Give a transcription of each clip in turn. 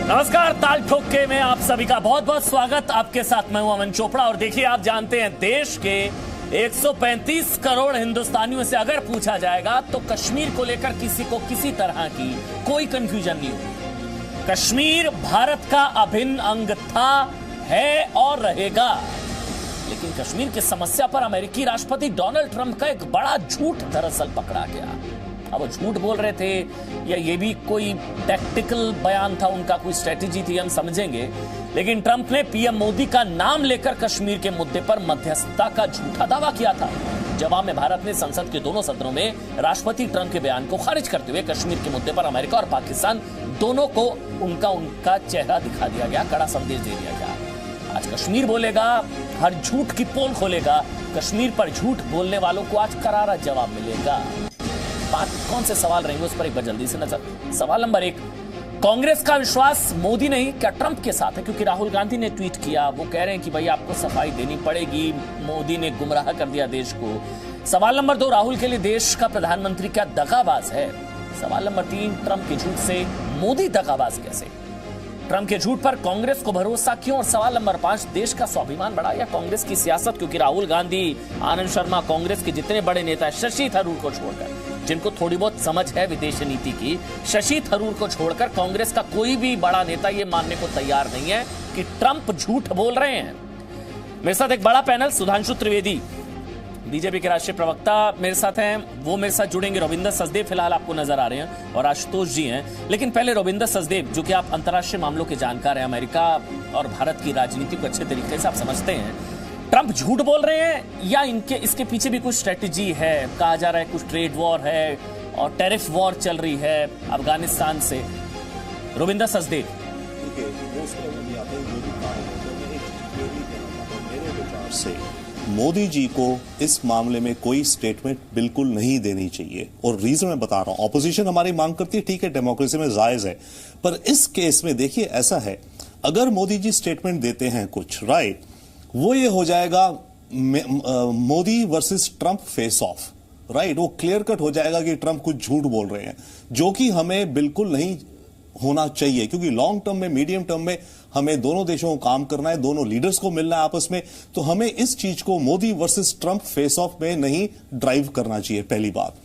नमस्कार, ताल ठोक के में आप सभी का बहुत बहुत स्वागत। आपके साथ मैं हूं अमन चोपड़ा। और देखिए, आप जानते हैं देश के 135 करोड़ हिंदुस्तानियों से अगर पूछा जाएगा तो कश्मीर को लेकर किसी को किसी तरह की कोई कंफ्यूजन नहीं होगी। कश्मीर भारत का अभिन्न अंग था, है और रहेगा। लेकिन कश्मीर की समस्या पर अमेरिकी राष्ट्रपति डोनाल्ड ट्रंप का एक बड़ा झूठ दरअसल पकड़ा गया। अब वो झूठ बोल रहे थे या ये भी कोई टैक्टिकल बयान था, उनका कोई स्ट्रेटेजी थी, हम समझेंगे। लेकिन ट्रंप ने पीएम मोदी का नाम लेकर कश्मीर के मुद्दे पर मध्यस्थता का झूठा दावा किया था। जवाब में भारत ने संसद के दोनों सदनों में राष्ट्रपति ट्रंप के बयान को खारिज करते हुए कश्मीर के मुद्दे पर अमेरिका और पाकिस्तान दोनों को उनका चेहरा दिखा दिया गया, कड़ा संदेश दे दिया गया। आज कश्मीर बोलेगा, हर झूठ की पोल खोलेगा। कश्मीर पर झूठ बोलने वालों को आज करारा जवाब मिलेगा। बात कौन से सवाल रहेंगे उस पर एक बार जल्दी से नजर। सवाल नंबर 1, कांग्रेस का विश्वास मोदी नहीं क्या ट्रंप के साथ है? क्योंकि राहुल गांधी ने ट्वीट किया, वो कह रहे हैं कि भाई आपको सफाई देनी पड़ेगी, मोदी ने गुमराह कर दिया देश को। सवाल नंबर 2, राहुल के लिए देश का प्रधानमंत्री क्या दगाबाज है? सवाल नंबर 3, ट्रंप के झूठ से मोदी दगाबाज कैसे? ट्रंप के झूठ पर कांग्रेस को भरोसा क्यों? और सवाल नंबर 5, देश का स्वाभिमान बढ़ा या कांग्रेस की सियासत? क्योंकि राहुल गांधी, आनंद शर्मा, कांग्रेस के जितने बड़े नेता, शशि थरूर को छोड़कर, जिनको थोड़ी बहुत समझ है विदेश नीति की, शशि थरूर को छोड़कर कांग्रेस का कोई भी बड़ा नेता ये मानने को तैयार नहीं है कि ट्रंप झूठ बोल रहे हैं। मेरे साथ एक बड़ा पैनल, सुधांशु त्रिवेदी बीजेपी के राष्ट्रीय प्रवक्ता मेरे साथ हैं, वो मेरे साथ जुड़ेंगे। रविंदर सचदेव फिलहाल आपको नजर आ रहे हैं और आशुतोष जी हैं। लेकिन पहले रविंदर सचदेव, जो कि आप अंतर्राष्ट्रीय मामलों के जानकार हैं, अमेरिका और भारत की राजनीति को अच्छे तरीके से आप समझते हैं, ट्रंप झूठ बोल रहे हैं या इसके पीछे भी कुछ स्ट्रेटेजी है? कहा जा रहा है कुछ ट्रेड वॉर है और टैरिफ वॉर चल रही है अफगानिस्तान से। रविंदर सचदेव, मोदी जी को इस मामले में कोई स्टेटमेंट बिल्कुल नहीं देनी चाहिए। और रीजन मैं बता रहा हूं, ऑपोजिशन हमारी मांग करती है, ठीक है, डेमोक्रेसी में जायज है, पर इस केस में देखिए ऐसा है, अगर मोदी जी स्टेटमेंट देते हैं कुछ, राइट, वो ये हो जाएगा Modi versus Trump face of, right. वो क्लियर कट हो जाएगा कि ट्रंप कुछ झूठ बोल रहे हैं, जो कि हमें बिल्कुल नहीं होना चाहिए। क्योंकि लॉन्ग टर्म में, मीडियम टर्म में हमें दोनों देशों को काम करना है, दोनों लीडर्स को मिलना है आपस में, तो हमें इस चीज को Modi versus Trump face of में नहीं ड्राइव करना चाहिए, पहली बात।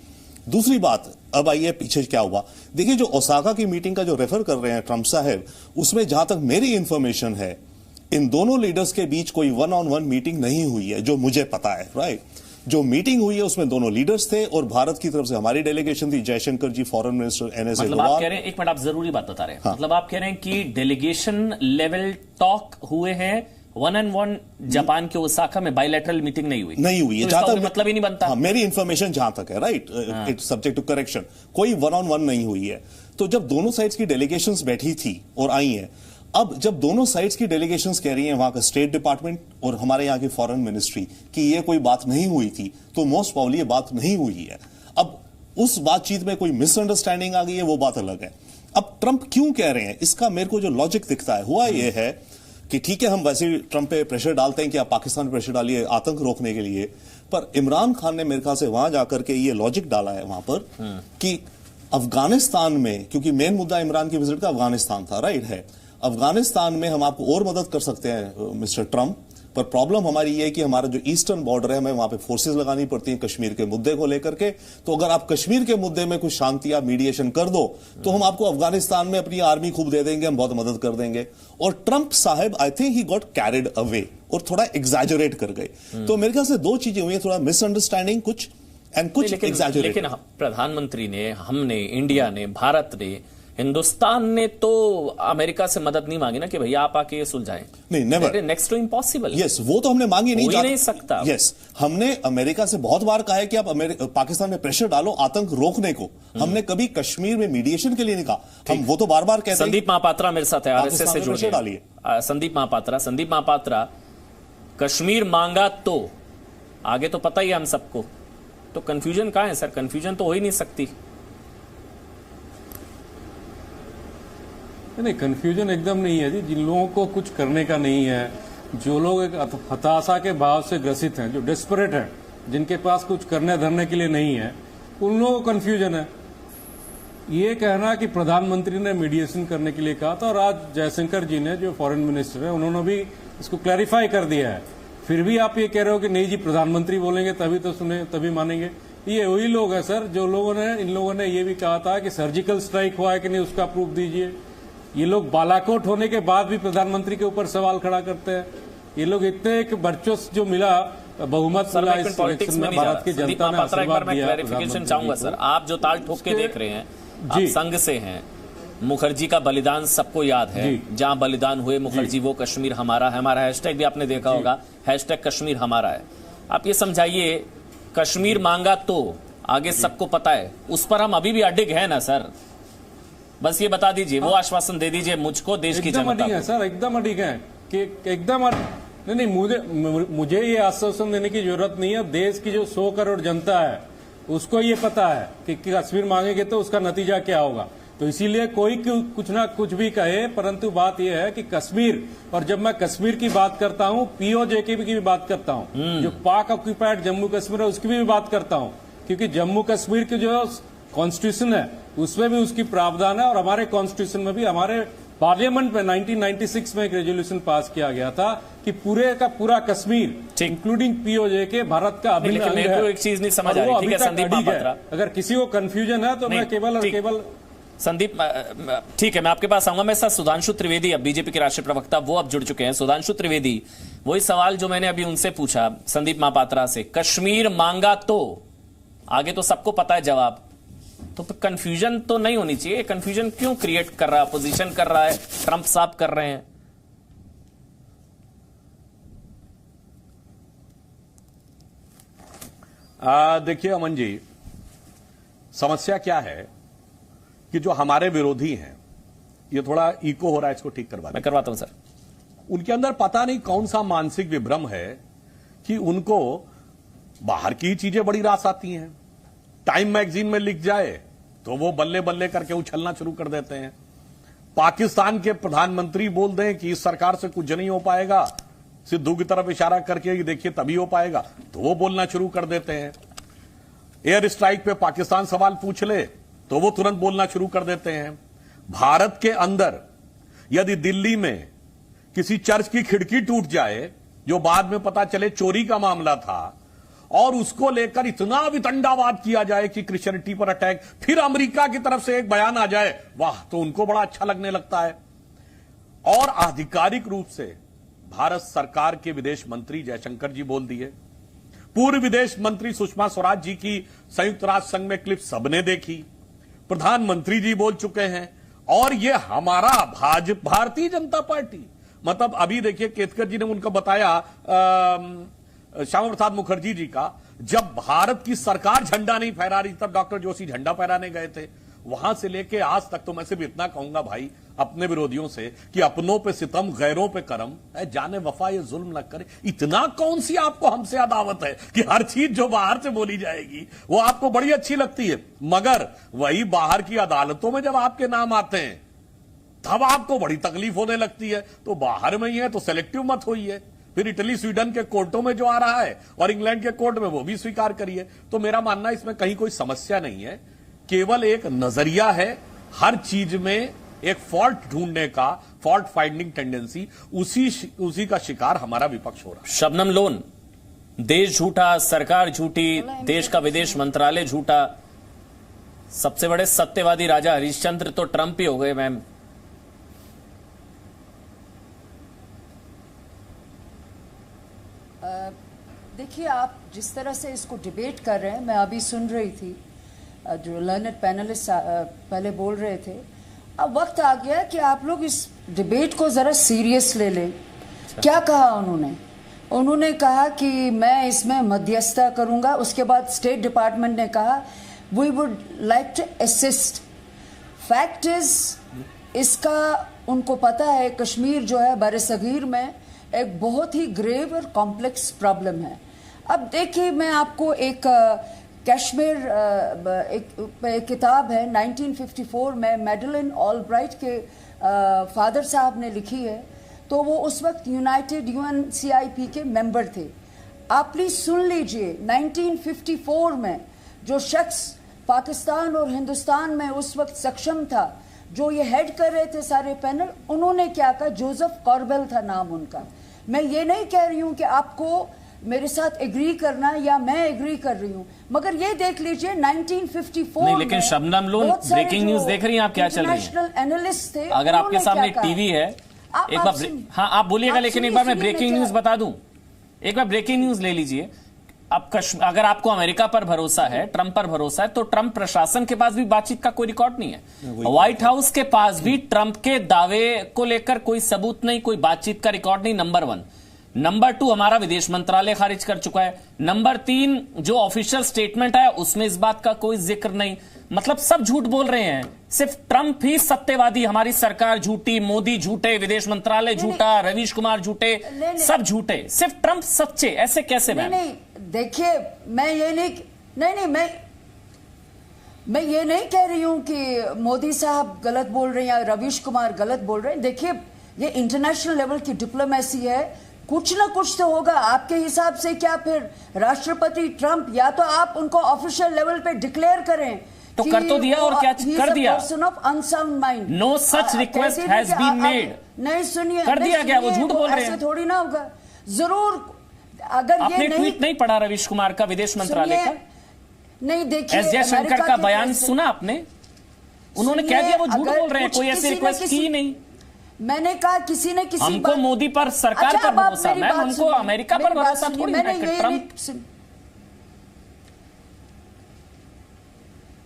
दूसरी बात, अब आइए पीछे क्या हुआ। देखिए, जो ओसाका की मीटिंग का जो रेफर कर रहे हैं ट्रंप साहब, उसमें जहां तक मेरी इंफॉर्मेशन है, इन दोनों लीडर्स के बीच कोई 1-on-1 मीटिंग नहीं हुई है, जो मुझे पता है, राइट। जो मीटिंग हुई है उसमें दोनों लीडर्स थे और भारत की तरफ से हमारी डेलीगेशन थी, जयशंकर जी, फॉरेन मिनिस्टर, एनएस मतलब आप कह रहे हैं, एक मिनट, आप जरूरी बात बता रहे हैं। हाँ। मतलब आप कह रहे हैं कि डेलीगेशन लेवल टॉक हुए हैं, 1-on-1 जापान के ओसाका में बायलैटरल मीटिंग नहीं हुई है, जहां तक मतलब ही नहीं बनता। हाँ, मेरी इंफॉर्मेशन जहां तक है, right, it's subject to correction, कोई 1-on-1 नहीं हुई है। तो जब दोनों साइड्स की डेलीगेशंस बैठी थी और आई हैं, अब जब दोनों साइड्स की डेलीगेशंस कह रही हैं, वहां का स्टेट डिपार्टमेंट और हमारे यहां की फॉरेन मिनिस्ट्री, कि ये कोई बात नहीं हुई थी, तो मोस्ट प्रोबेबली ये बात नहीं हुई है। अब उस बातचीत में कोई मिसअंडरस्टैंडिंग आ गई है, वो बात अलग है। अब ट्रंप क्यों कह रहे हैं, इसका मेरे को जो लॉजिक दिखता है, हुआ ये है कि ठीक है, हम वैसे ही ट्रंप पे प्रेशर डालते हैं कि आप पाकिस्तान पे प्रेशर डालिए आतंक रोकने के लिए, पर इमरान खान ने मेरे ख्याल से वहां जाकर के ये लॉजिक डाला है वहां पर कि अफगानिस्तान में, क्योंकि मेन मुद्दा इमरान की विजिट का अफगानिस्तान था, राइट है, अफगानिस्तान में हम आपको और मदद कर सकते हैं मिस्टर ट्रंप, पर प्रॉब्लम हमारी ये है कि हमारा जो ईस्टर्न बॉर्डर है, हमें वहां पे फोर्सेस लगानी पड़ती हैं कश्मीर के मुद्दे को लेकर के। तो अगर आप कश्मीर के मुद्दे में कुछ शांति या मीडिएशन कर दो, तो हम आपको अफगानिस्तान में अपनी आर्मी खूब दे देंगे, हम बहुत मदद कर देंगे। और ट्रंप साहब, I think he got carried away और थोड़ा एग्जैजरेट कर गए। तो मेरे ख्याल से दो चीजें हुई, थोड़ा मिसअंडरस्टैंडिंग कुछ एंड कुछ एग्जैजरेट। लेकिन प्रधानमंत्री ने, हमने, इंडिया ने, भारत ने, हिंदुस्तान ने तो अमेरिका से मदद नहीं मांगी ना कि भैया आप आके ये सुलझाएं। नहीं, never, next to impossible. Yes, वो तो हमने मांगी नहीं, नहीं सकता। यस, हमने अमेरिका से बहुत बार कहा है कि आप पाकिस्तान में प्रेशर डालो आतंक रोकने को। हमने कभी कश्मीर में मीडिएशन के लिए नहीं कहा, हम वो तो बार बार कहते हैं। संदीप महापात्रा मेरे साथ है, आरएसएस से जुड़े डालिए। संदीप महापात्रा, कश्मीर मांगा तो आगे तो पता ही है हम सबको, तो कंफ्यूजन कहां है सर? कंफ्यूजन तो हो ही नहीं सकती। नहीं, कंफ्यूजन एकदम नहीं है जी। जिन लोगों को कुछ करने का नहीं है, जो लोग एक हताशा के भाव से ग्रसित हैं, जो डेस्परेट हैं, जिनके पास कुछ करने धरने के लिए नहीं है, उन लोगों को कंफ्यूजन है। ये कहना कि प्रधानमंत्री ने मीडिएशन करने के लिए कहा था और आज जयशंकर जी ने जो फॉरेन मिनिस्टर है उन्होंने भी इसको क्लैरिफाई कर दिया है, फिर भी आप ये कह रहे हो कि नहीं जी प्रधानमंत्री बोलेंगे तभी तो सुने तभी मानेंगे। ये वही लोग हैं सर जो इन लोगों ने ये भी कहा था कि सर्जिकल स्ट्राइक हुआ है कि नहीं उसका प्रूफ दीजिए। ये लोग बालाकोट होने के बाद भी प्रधानमंत्री के ऊपर सवाल खड़ा करते हैं। ये लोग इतने एक वर्चस्व जो मिला बहुमत मिला इस इलेक्शन में, भारत की जनता ने आशीर्वाद दिया। क्लैरिफिकेशन चाहूंगा सर, आप जो ताल ठोक के देख रहे हैं, आप संघ से हैं, मुखर्जी का बलिदान सबको याद है, जहां बलिदान हुए मुखर्जी वो कश्मीर हमारा है, हमारा हैशटैग भी आपने देखा होगा, हैशटैग कश्मीर हमारा है। आप ये समझाइए कश्मीर मांगा तो आगे सबको पता है, उस पर हम अभी भी अडिग है ना सर? बस ये बता दीजिए, वो आश्वासन दे दीजिए मुझको, देश की जनता को। सर एकदम अडिग है कि एकदम नहीं, मुझे ये आश्वासन देने की जरूरत नहीं है। देश की जो 100 करोड़ जनता है उसको ये पता है कि कश्मीर मांगेंगे तो उसका नतीजा क्या होगा। तो इसीलिए कोई कुछ ना कुछ भी कहे, परंतु बात यह है कि कश्मीर, और जब मैं कश्मीर की बात करता हूं पीओजे की भी बात करता हूं, जो पाक ऑक्यूपाइड जम्मू कश्मीर है उसकी भी बात करता हूं, क्योंकि जम्मू कश्मीर की जो कॉन्स्टिट्यूशन है उसमें भी उसकी प्रावधान है और हमारे कॉन्स्टिट्यूशन में भी, हमारे पार्लियामेंट में 1996 में एक रेजोल्यूशन पास किया गया था कि पूरे का पूरा कश्मीर इंक्लूडिंग पीओजे के भारत का अभिन्न अंग है। एक चीज नहीं समझ आ रही, ठीक है संदीप महापात्रा, अगर किसी को कंफ्यूजन है तो मैं केवल और केवल संदीप, ठीक है मैं आपके पास आऊंगा। मैं साथ सुधांशु त्रिवेदी, अब बीजेपी के राष्ट्रीय प्रवक्ता, वो अब जुड़ चुके हैं। सुधांशु त्रिवेदी, वही सवाल जो मैंने अभी उनसे पूछा संदीप महापात्रा से, कश्मीर मांगा तो आगे तो सबको पता है जवाब, तो कंफ्यूजन तो नहीं होनी चाहिए। कंफ्यूजन क्यों क्रिएट कर रहा है, अपोजिशन कर रहा है, ट्रंप साहब कर रहे हैं? देखिए अमन जी, समस्या क्या है कि जो हमारे विरोधी हैं, ये थोड़ा इको हो रहा है, इसको ठीक करवा मैं करवाता हूं सर। उनके अंदर पता नहीं कौन सा मानसिक विभ्रम है कि उनको बाहर की चीजें बड़ी रास आती हैं। टाइम मैगजीन में लिख जाए तो वो बल्ले बल्ले करके उछलना शुरू कर देते हैं। पाकिस्तान के प्रधानमंत्री बोल दें कि इस सरकार से कुछ नहीं हो पाएगा, सिद्धू की तरफ इशारा करके देखिए तभी हो पाएगा, तो वो बोलना शुरू कर देते हैं। एयर स्ट्राइक पे पाकिस्तान सवाल पूछ ले तो वो तुरंत बोलना शुरू कर देते हैं। भारत के अंदर यदि दिल्ली में किसी चर्च की खिड़की टूट जाए, जो बाद में पता चले चोरी का मामला था, और उसको लेकर इतना वितंडावाद किया जाए कि क्रिश्चियनिटी पर अटैक, फिर अमेरिका की तरफ से एक बयान आ जाए, वाह, तो उनको बड़ा अच्छा लगने लगता है। और आधिकारिक रूप से भारत सरकार के विदेश मंत्री जयशंकर जी बोल दिए, पूर्व विदेश मंत्री सुषमा स्वराज जी की संयुक्त राष्ट्र संघ में क्लिप सबने देखी, प्रधानमंत्री जी बोल चुके हैं, और ये हमारा भारतीय जनता पार्टी, मतलब अभी देखिए केतकर जी ने उनको बताया, श्यामा प्रसाद मुखर्जी जी का, जब भारत की सरकार झंडा नहीं फहरा रही तब डॉक्टर जोशी झंडा फहराने गए थे। वहां से लेके आज तक तो मैं सिर्फ इतना कहूंगा भाई अपने विरोधियों से कि अपनों पे सितम गैरों पे करम, जाने वफा ये जुल्म न करे। इतना कौन सी आपको हमसे अदावत है कि हर चीज जो बाहर से बोली जाएगी वो आपको बड़ी अच्छी लगती है, मगर वही बाहर की अदालतों में जब आपके नाम आते हैं तब आपको बड़ी तकलीफ होने लगती है। तो बाहर में ही है तो सेलेक्टिव मत होइए, फिर इटली स्वीडन के कोर्टों में जो आ रहा है और इंग्लैंड के कोर्ट में वो भी स्वीकार करिए। तो मेरा मानना इसमें कहीं कोई समस्या नहीं है, केवल एक नजरिया है, हर चीज में एक फॉल्ट ढूंढने का, फॉल्ट फाइंडिंग टेंडेंसी, उसी का शिकार हमारा विपक्ष हो रहा है। शबनम लोन, देश झूठा, सरकार झूठी, देश का विदेश मंत्रालय झूठा, सबसे बड़े सत्यवादी राजा हरिश्चंद्र तो ट्रंप ही हो गए मैम। देखिए, आप जिस तरह से इसको डिबेट कर रहे हैं, मैं अभी सुन रही थी जो लर्नड पैनलिस्ट पहले बोल रहे थे। अब वक्त आ गया कि आप लोग इस डिबेट को जरा सीरियस ले लें। क्या कहा उन्होंने कहा कि मैं इसमें मध्यस्थता करूंगा। उसके बाद स्टेट डिपार्टमेंट ने कहा we would like to assist. Fact is, इसका उनको पता है कश्मीर जो है बरसगीर में एक बहुत ही ग्रेव और कॉम्प्लेक्स प्रॉब्लम है। अब देखिए, मैं आपको एक कश्मीर एक किताब है 1954 में मैडलिन ऑलब्राइट के फादर साहब ने लिखी है, तो वो उस वक्त यूनाइटेड UNCIP के मेंबर थे। आप प्लीज सुन लीजिए, 1954 में जो शख्स पाकिस्तान और हिंदुस्तान में उस वक्त सक्षम था, जो ये हेड कर रहे थे सारे पैनल, उन्होंने क्या कहा, जोसेफ कॉर्बेल था नाम उनका। मैं ये नहीं कह रही हूं कि आपको मेरे साथ एग्री करना या मैं एग्री कर रही हूं, मगर ये देख लीजिए 1954 नहीं, लेकिन शबनम लोन ब्रेकिंग न्यूज देख रही हैं आप, क्या चल रही है? इंटरनेशनल एनालिस्ट थे, अगर आपके सामने एक टीवी है, एक बार हाँ आप बोलिएगा, लेकिन एक बार मैं ब्रेकिंग न्यूज बता दूं, एक बार ब्रेकिंग न्यूज ले लीजिए। अब अगर आपको अमेरिका पर भरोसा है, ट्रंप पर भरोसा है, तो ट्रंप प्रशासन के पास भी बातचीत का कोई रिकॉर्ड नहीं है। व्हाइट हाउस के पास भी ट्रंप के दावे को लेकर कोई सबूत नहीं, कोई बातचीत का रिकॉर्ड नहीं, नंबर 1। नंबर 2, हमारा विदेश मंत्रालय खारिज कर चुका है। नंबर 3, जो ऑफिशियल स्टेटमेंट है उसमें इस बात का कोई जिक्र नहीं। मतलब सब झूठ बोल रहे हैं, सिर्फ ट्रंप ही सत्यवादी, हमारी सरकार झूठी, मोदी झूठे, विदेश मंत्रालय झूठा, रवीश कुमार झूठे, सब झूठे, सिर्फ ट्रंप सच्चे। ऐसे कैसे? नहीं, देखिए मैं ये नहीं, मैं ये नहीं कह रही हूं कि मोदी साहब गलत बोल रहे हैं या रवीश कुमार गलत बोल रहे हैं। देखिए ये इंटरनेशनल लेवल की डिप्लोमेसी है, कुछ ना कुछ तो होगा। आपके हिसाब से क्या फिर राष्ट्रपति ट्रंप, या तो आप उनको ऑफिशियल लेवल पे डिक्लेयर करें तो कर तो दिया, और क्या कर दिया? Person of unsound mind, no such request has been made. नहीं सुनिए, कर दिया गया, वो झूठ बोल रहे हैं। ऐसे थोड़ी ना होगा। जरूर अगर आपने ये ट्वीट नहीं पढ़ा रवीश कुमार का, विदेश मंत्रालय का? नहीं, देखिए एस जयशंकर का बयान सुना आपने? उन्होंने कह दिया वो झूठ बोल रहे हैं, कोई ऐसी रिक्वेस्ट की नहीं। मैंने कहा किसी ने किसी हमको मोदी पर, सरकार पर भरोसा, मैम हमको अमेरिका पर भरोसा थोड़ी है। ट्रंप,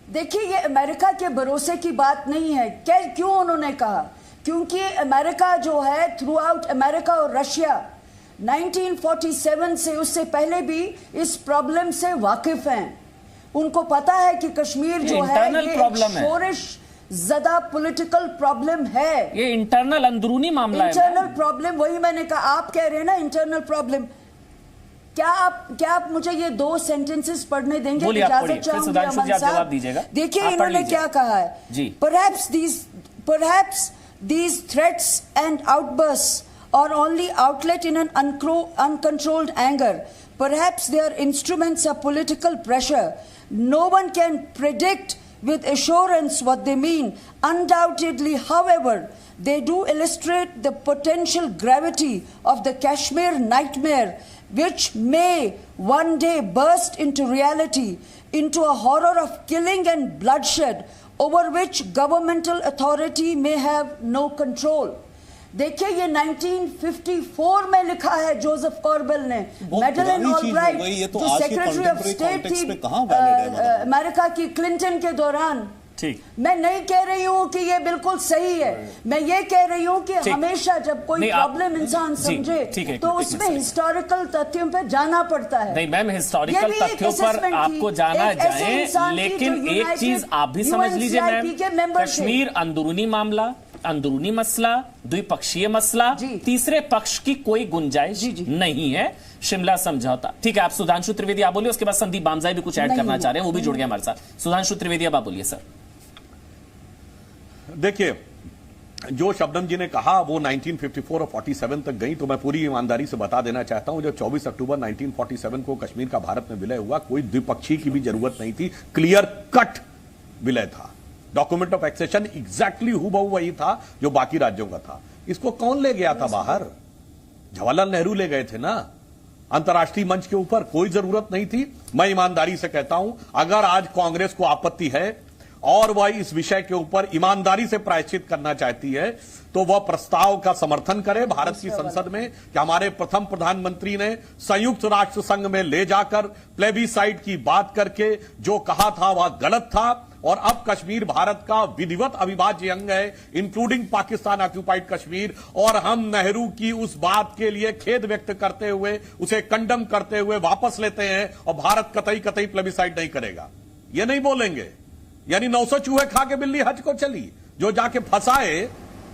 देखिए ये अमेरिका के भरोसे की बात नहीं है। क्यों उन्होंने कहा? क्योंकि अमेरिका जो है, थ्रू आउट अमेरिका और रशिया 1947 से, उससे पहले भी इस प्रॉब्लम से वाकिफ हैं। उनको पता है कि कश्मीर जो है ये शोरिश ज़्यादा पॉलिटिकल प्रॉब्लम है, ये इंटरनल अंदरूनी मामला है, इंटरनल प्रॉब्लम। वही मैंने कहा, आप कह रहे हैं ना इंटरनल प्रॉब्लम। क्या आप मुझे ये 2 सेंटेंसेस पढ़ने देंगे? इजाजत चाहूंगी अमन साहब। देखिए इन्होंने क्या कहा है, perhaps these threats and outbursts are only outlet in an uncontrolled anger. Perhaps they are instruments of political pressure. No one can predict with assurance what they mean. Undoubtedly, however, they do illustrate the potential gravity of the Kashmir nightmare, which may one day burst into reality, into a horror of killing and bloodshed over which governmental authority may have no control. देखिए ये 1954 में लिखा है Joseph corbel ने, Madeline Albright जो secretary of state थी America की Clinton के दौरान। ठीक, मैं नहीं कह रही हूं कि ये बिल्कुल सही है, मैं ये कह रही हूं कि हमेशा जब कोई प्रॉब्लम इंसान समझे तो उसमें हिस्टोरिकल तथ्यों पे जाना पड़ता है। नहीं मैम, हिस्टोरिकल तथ्यों पर आपको जाना जाए, लेकिन एक चीज आप भी समझ लीजिए मैम, कश्मीर अंदरूनी मामला, अंदरूनी मसला, द्विपक्षीय मसला, तीसरे पक्ष की कोई गुंजाइश नहीं है। शिमला समझौता, ठीक है। आप सुधांशु त्रिवेदी आप बोलिए, उसके बाद संदीप बामजाई भी कुछ ऐड करना चाह रहे हैं, वो भी जुड़ गए हमारे साथ। सुधांशु त्रिवेदी अब आप बोलिए सर। देखिए जो शबनम जी ने कहा वो 1954 और 47 तक गई, तो मैं पूरी ईमानदारी से बता देना चाहता हूं, जब 24 अक्टूबर 1947 को कश्मीर का भारत में विलय हुआ, कोई द्विपक्षीय की भी जरूरत नहीं थी, क्लियर कट विलय था। डॉक्यूमेंट ऑफ एक्सेशन एग्जैक्टली हूबहू वही था जो बाकी राज्यों का था। इसको कौन ले गया था बाहर? जवाहरलाल नेहरू ले गए थे ना, अंतर्राष्ट्रीय मंच के ऊपर। कोई जरूरत नहीं थी। मैं ईमानदारी से कहता हूं, अगर आज कांग्रेस को आपत्ति है और वह इस विषय के ऊपर ईमानदारी से प्रायश्चित करना चाहती है, तो वह प्रस्ताव का समर्थन करे भारत की संसद में कि हमारे प्रथम प्रधानमंत्री ने संयुक्त राष्ट्र संघ में ले जाकर प्लेबिसाइट की बात करके जो कहा था वह गलत था, और अब कश्मीर भारत का विधिवत अविभाज्य अंग है, इंक्लूडिंग पाकिस्तान ऑक्यूपाइड कश्मीर, और हम नेहरू की उस बात के लिए खेद व्यक्त करते हुए, उसे कंडम करते हुए वापस लेते हैं, और भारत कतई कतई प्लेबिसाइट नहीं करेगा, ये नहीं बोलेंगे। यानी 900 चूहे खा के बिल्ली हज को चली, जो जाके फंसाए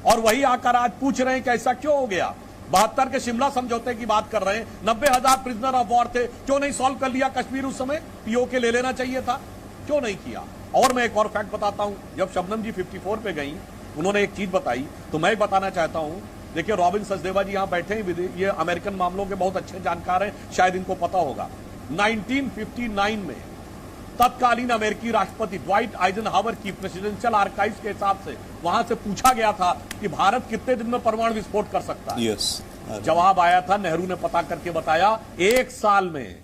और वही आकर आज पूछ रहे हैं कि ऐसा क्यों हो गया। 72 के शिमला समझौते की बात कर रहे हैं, 90,000 प्रिजनर ऑफ वॉर थे, क्यों नहीं सॉल्व कर लिया कश्मीर उस समय? पीओके ले लेना चाहिए था, क्यों नहीं किया? और मैं एक और फैक्ट बताता हूं, जब शबनम जी 54 पे गई, उन्होंने एक चीज बताई, तो मैं बताना चाहता हूं। देखिए रॉबिन सचदेवा जी यहां बैठे हैं, ये अमेरिकन मामलों के बहुत अच्छे जानकार हैं, शायद इनको पता होगा। 1959 में तत्कालीन अमेरिकी राष्ट्रपति ड्वाइट आइजनहावर की प्रेसिडेंशियल आर्काइव्स के हिसाब से वहां से पूछा गया था कि भारत कितने दिन में परमाणु विस्फोट कर सकता है। जवाब आया था, नेहरू ने पता करके बताया, 1 साल में,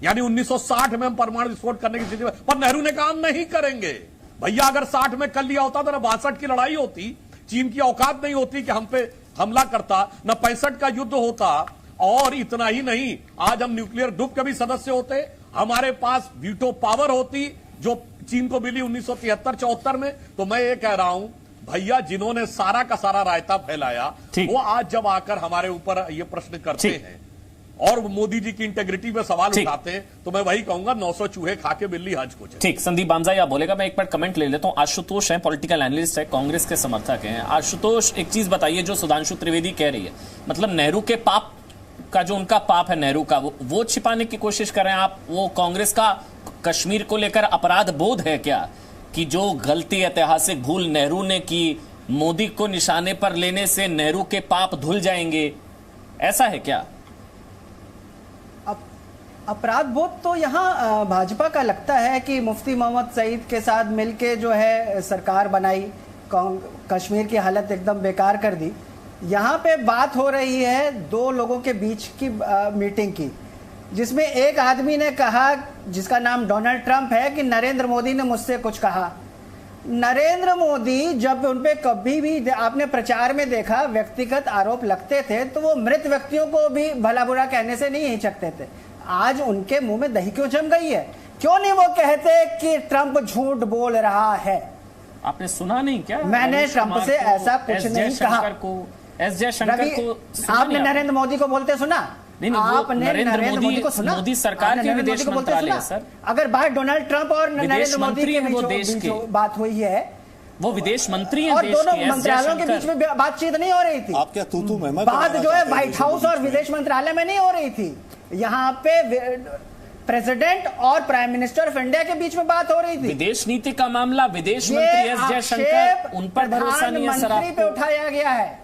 यानी 1960 में हम परमाणु विस्फोट करने की स्थिति में, पर नेहरू ने कहा हम नहीं करेंगे। भैया अगर 60 में कर लिया होता तो ना 62 की लड़ाई होती, चीन की औकात नहीं होती कि हम पे हमला करता, न 65 का युद्ध होता, और इतना ही नहीं, आज हम न्यूक्लियर ग्रुप के भी सदस्य होते, हमारे पास वीटो पावर होती जो चीन को मिली 1973-74 में। तो मैं ये कह रहा हूं भैया, जिन्होंने सारा का सारा रायता फैलाया वो आज जब आकर हमारे ऊपर ये प्रश्न करते हैं और मोदी जी की इंटेग्रिटी पे सवाल उठाते हैं, तो मैं वही कहूंगा 900 चूहे खा के बिल्ली हज को। ठीक, संदीप बांजा या बोलेगा, मैं एक बार कमेंट ले लेता हूं। आशुतोष है, पॉलिटिकल एनालिस्ट है, कांग्रेस के समर्थक हैं। आशुतोष, एक चीज बताइए, जो सुधांशु त्रिवेदी कह रही है, मतलब नेहरू के पाप का, जो उनका पाप है नेहरू का, वो छिपाने की कोशिश कर रहे हैं आप। वो कांग्रेस का कश्मीर को लेकर अपराध बोध है क्या, कि जो गलती, ऐतिहासिक भूल नेहरू ने की, मोदी को निशाने पर लेने से नेहरू के पाप धुल जाएंगे, ऐसा है क्या? अपराध बोध तो यहाँ भाजपा का लगता है कि मुफ्ती मोहम्मद सईद के साथ मिलके जो है सरकार बनाई, कश्मीर की हालत एकदम बेकार कर दी। यहाँ पे बात हो रही है 2 लोगों के बीच की मीटिंग की, जिसमें एक आदमी ने कहा, जिसका नाम डोनाल्ड ट्रंप है, कि नरेंद्र मोदी ने मुझसे कुछ कहा। नरेंद्र मोदी जब उनपे कभी भी आपने प्रचार में देखा व्यक्तिगत आरोप लगते थे तो वो मृत व्यक्तियों को भी भला बुरा कहने से नहीं हिचकते थे। आज उनके मुंह में दही क्यों जम गई है? क्यों नहीं वो कहते कि ट्रंप झूठ बोल रहा है? आपने सुना नहीं क्या? मैंने ट्रंप से ऐसा कुछ नहीं कहा। एस जयशंकर को आपने नरेंद्र मोदी को बोलते सुना? नहीं, आपने नरेंद्र मोदी को सुना? मोदी सरकार के विदेश मंत्रालय सर। अगर बात डोनाल्ड ट्रंप और नरेंद्र मोदी के बीच बात हुई है, वो विदेश मंत्री हैं, और दोनों मंत्रालयों के बीच में बातचीत नहीं हो रही थी। आप क्या तू बात जो है व्हाइट हाउस और विदेश मंत्रालय में नहीं हो रही थी, यहाँ पे प्रेसिडेंट और प्राइम मिनिस्टर ऑफ इंडिया के बीच में बात हो रही थी। विदेश नीति का मामला विदेश मंत्री एस जयशंकर, उन पर भरोसा नहीं है सर आपको? पे उठाया गया है।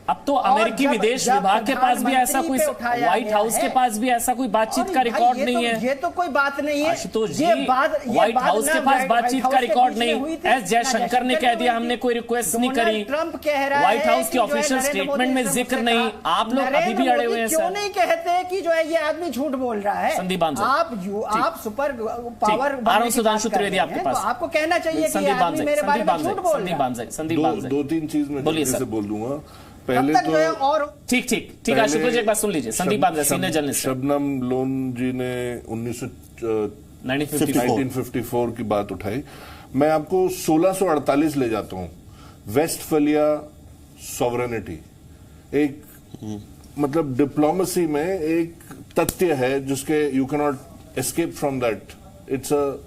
अब तो अमेरिकी विदेश विभाग के पास भी ऐसा कोई, व्हाइट हाउस के पास भी ऐसा कोई बातचीत का रिकॉर्ड नहीं है। ये तो कोई बात नहीं है आशुतोष जी, व्हाइट हाउस के पास बातचीत का रिकॉर्ड नहीं। एस जयशंकर ने कह दिया हमने कोई रिक्वेस्ट नहीं करी, ट्रंप कह रहा है, व्हाइट हाउस की ऑफिशियल स्टेटमेंट में जिक्र नहीं। आप लोग अभी भी अड़े हुए हैं सर। क्यों नहीं कहते कि जो है ये आदमी झूठ बोल रहा है? संदीप बांजा, आप सुपर पावर आ रहा हूं सुधांशु त्रिवेदी आपके पास, आपको कहना चाहिए कि ये आदमी मेरे बारे में झूठ बोल रहा है। संदीप बांजा, 2-3 चीज मैं बोलिए जल्दी सर। से बोल दूंगा। पहले तो और ठीक आशुतोष, एक बात सुन लीजिए। Sandeep Banja, senior journalist. शबनम लोन जी ने 1954 की बात उठाई। मैं आपको 1648 ले जाता हूं। वेस्टफलिया सॉवरेनिटी एक मतलब डिप्लोमेसी में एक तथ्य है जिसके you can not escape from that. It's a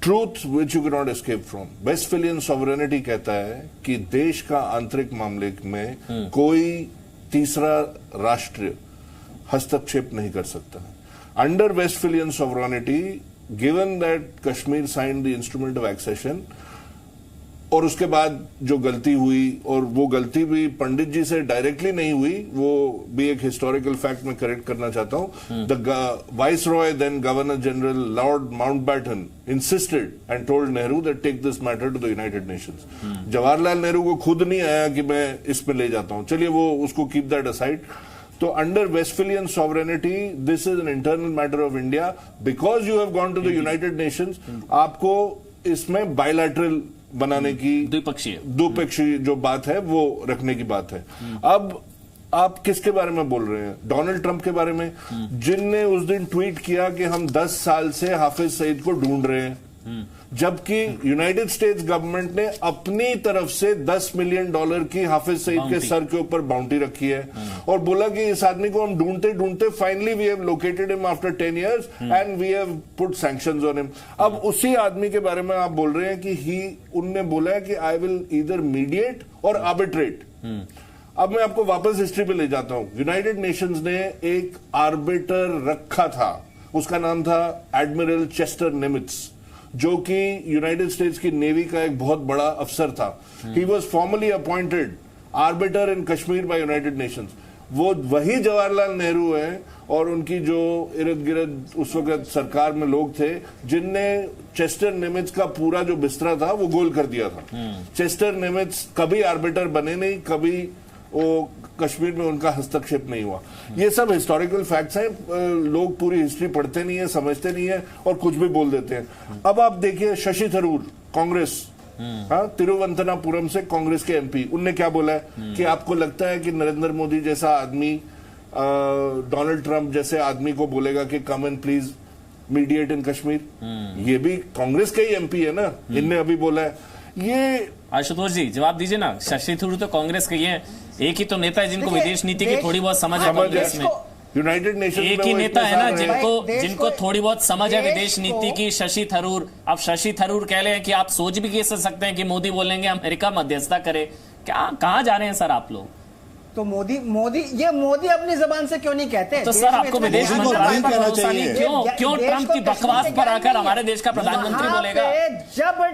truth which you can not escape from. Westphalian sovereignty कहता है कि देश का आंतरिक मामले में कोई तीसरा राष्ट्र हस्तक्षेप नहीं कर सकता। Under Westphalian sovereignty, given that Kashmir signed the instrument of accession, और उसके बाद जो गलती हुई, और वो गलती भी पंडित जी से डायरेक्टली नहीं हुई, वो भी एक हिस्टोरिकल फैक्ट में करेक्ट करना चाहता हूं। The viceroy then governor general lord Mountbatten insisted and told Nehru that take this matter to the United Nations. Jawaharlal Nehru को खुद नहीं आया कि मैं इस पे ले जाता हूं, चलिए वो उसको कीप दैट असाइड। तो under Westphalian sovereignty this is an internal matter of India. Because you have gone to the United Nations, आपको इसमें बायलैटरल बनाने की, द्विपक्षीय जो बात है वो रखने की बात है। अब आप किसके बारे में बोल रहे हैं? डोनाल्ड ट्रंप के बारे में, जिनने उस दिन ट्वीट किया कि हम 10 साल से हाफिज सईद को ढूंढ रहे हैं, जबकि यूनाइटेड स्टेट्स गवर्नमेंट ने अपनी तरफ से $10 मिलियन की हाफिज सईद के सर के ऊपर बाउंटी रखी है, और बोला कि इस आदमी को हम ढूंढते ढूंढते finally we have located him after 10 years and we have put sanctions on him. अब उसी आदमी के बारे में आप बोल रहे हैं कि उनने बोला है कि आई विल ईदर मीडिएट और आर्बिट्रेट। अब मैं आपको वापस हिस्ट्री पे ले जाता हूं। यूनाइटेड नेशंस ने एक आर्बिटर रखा था, उसका नाम था एडमिरल चेस्टर निमित्ज, जो कि यूनाइटेड स्टेट्स की नेवी का एक बहुत बड़ा अफसर था। He was formally appointed arbiter in Kashmir by United Nations. वो वही जवाहरलाल नेहरू हैं और उनकी जो इर्द गिर्द उस वक्त सरकार में लोग थे जिनने चेस्टर निमित्ज का पूरा जो बिस्तरा था वो गोल कर दिया था। चेस्टर निमित्ज कभी आर्बिटर बने नहीं, कभी वो कश्मीर में उनका हस्तक्षेप नहीं हुआ। ये सब हिस्टोरिकल फैक्ट्स हैं, लोग पूरी हिस्ट्री पढ़ते नहीं है, समझते नहीं है और कुछ भी बोल देते हैं। अब आप देखिए शशि थरूर, कांग्रेस, हाँ, तिरुवंतनापुरम से कांग्रेस के एमपी, उनने क्या बोला है कि आपको लगता है कि नरेंद्र मोदी जैसा आदमी डोनाल्ड ट्रंप जैसे आदमी को बोलेगा कि कम एंड प्लीज मीडिएट इन कश्मीर? ये भी कांग्रेस का ही एमपी है ना, इनने अभी बोला है। ये आशुतोष जी जवाब दीजिए ना, शशि थरूर तो कांग्रेस के ही है, एक ही तो नेता है जिनको विदेश नीति की थोड़ी बहुत समझ है कांग्रेस में। यूनाइटेड नेशन एक ही नेता है ना जिनको थोड़ी बहुत समझ है विदेश नीति की, शशि थरूर। अब शशि थरूर कह रहे हैं कि आप सोच भी कैसे सकते हैं कि मोदी बोलेंगे अमेरिका मध्यस्थता करे। क्या कहां जा रहे हैं सर आप लोग? तो मोदी अपनी जबान से क्यों नहीं कहते? तो सर आपको विदेश मंत्रालय पर भरोसा नहीं? क्यों ट्रंप की बकवास पर आकर हमारे देश का प्रधानमंत्री बोलेगा?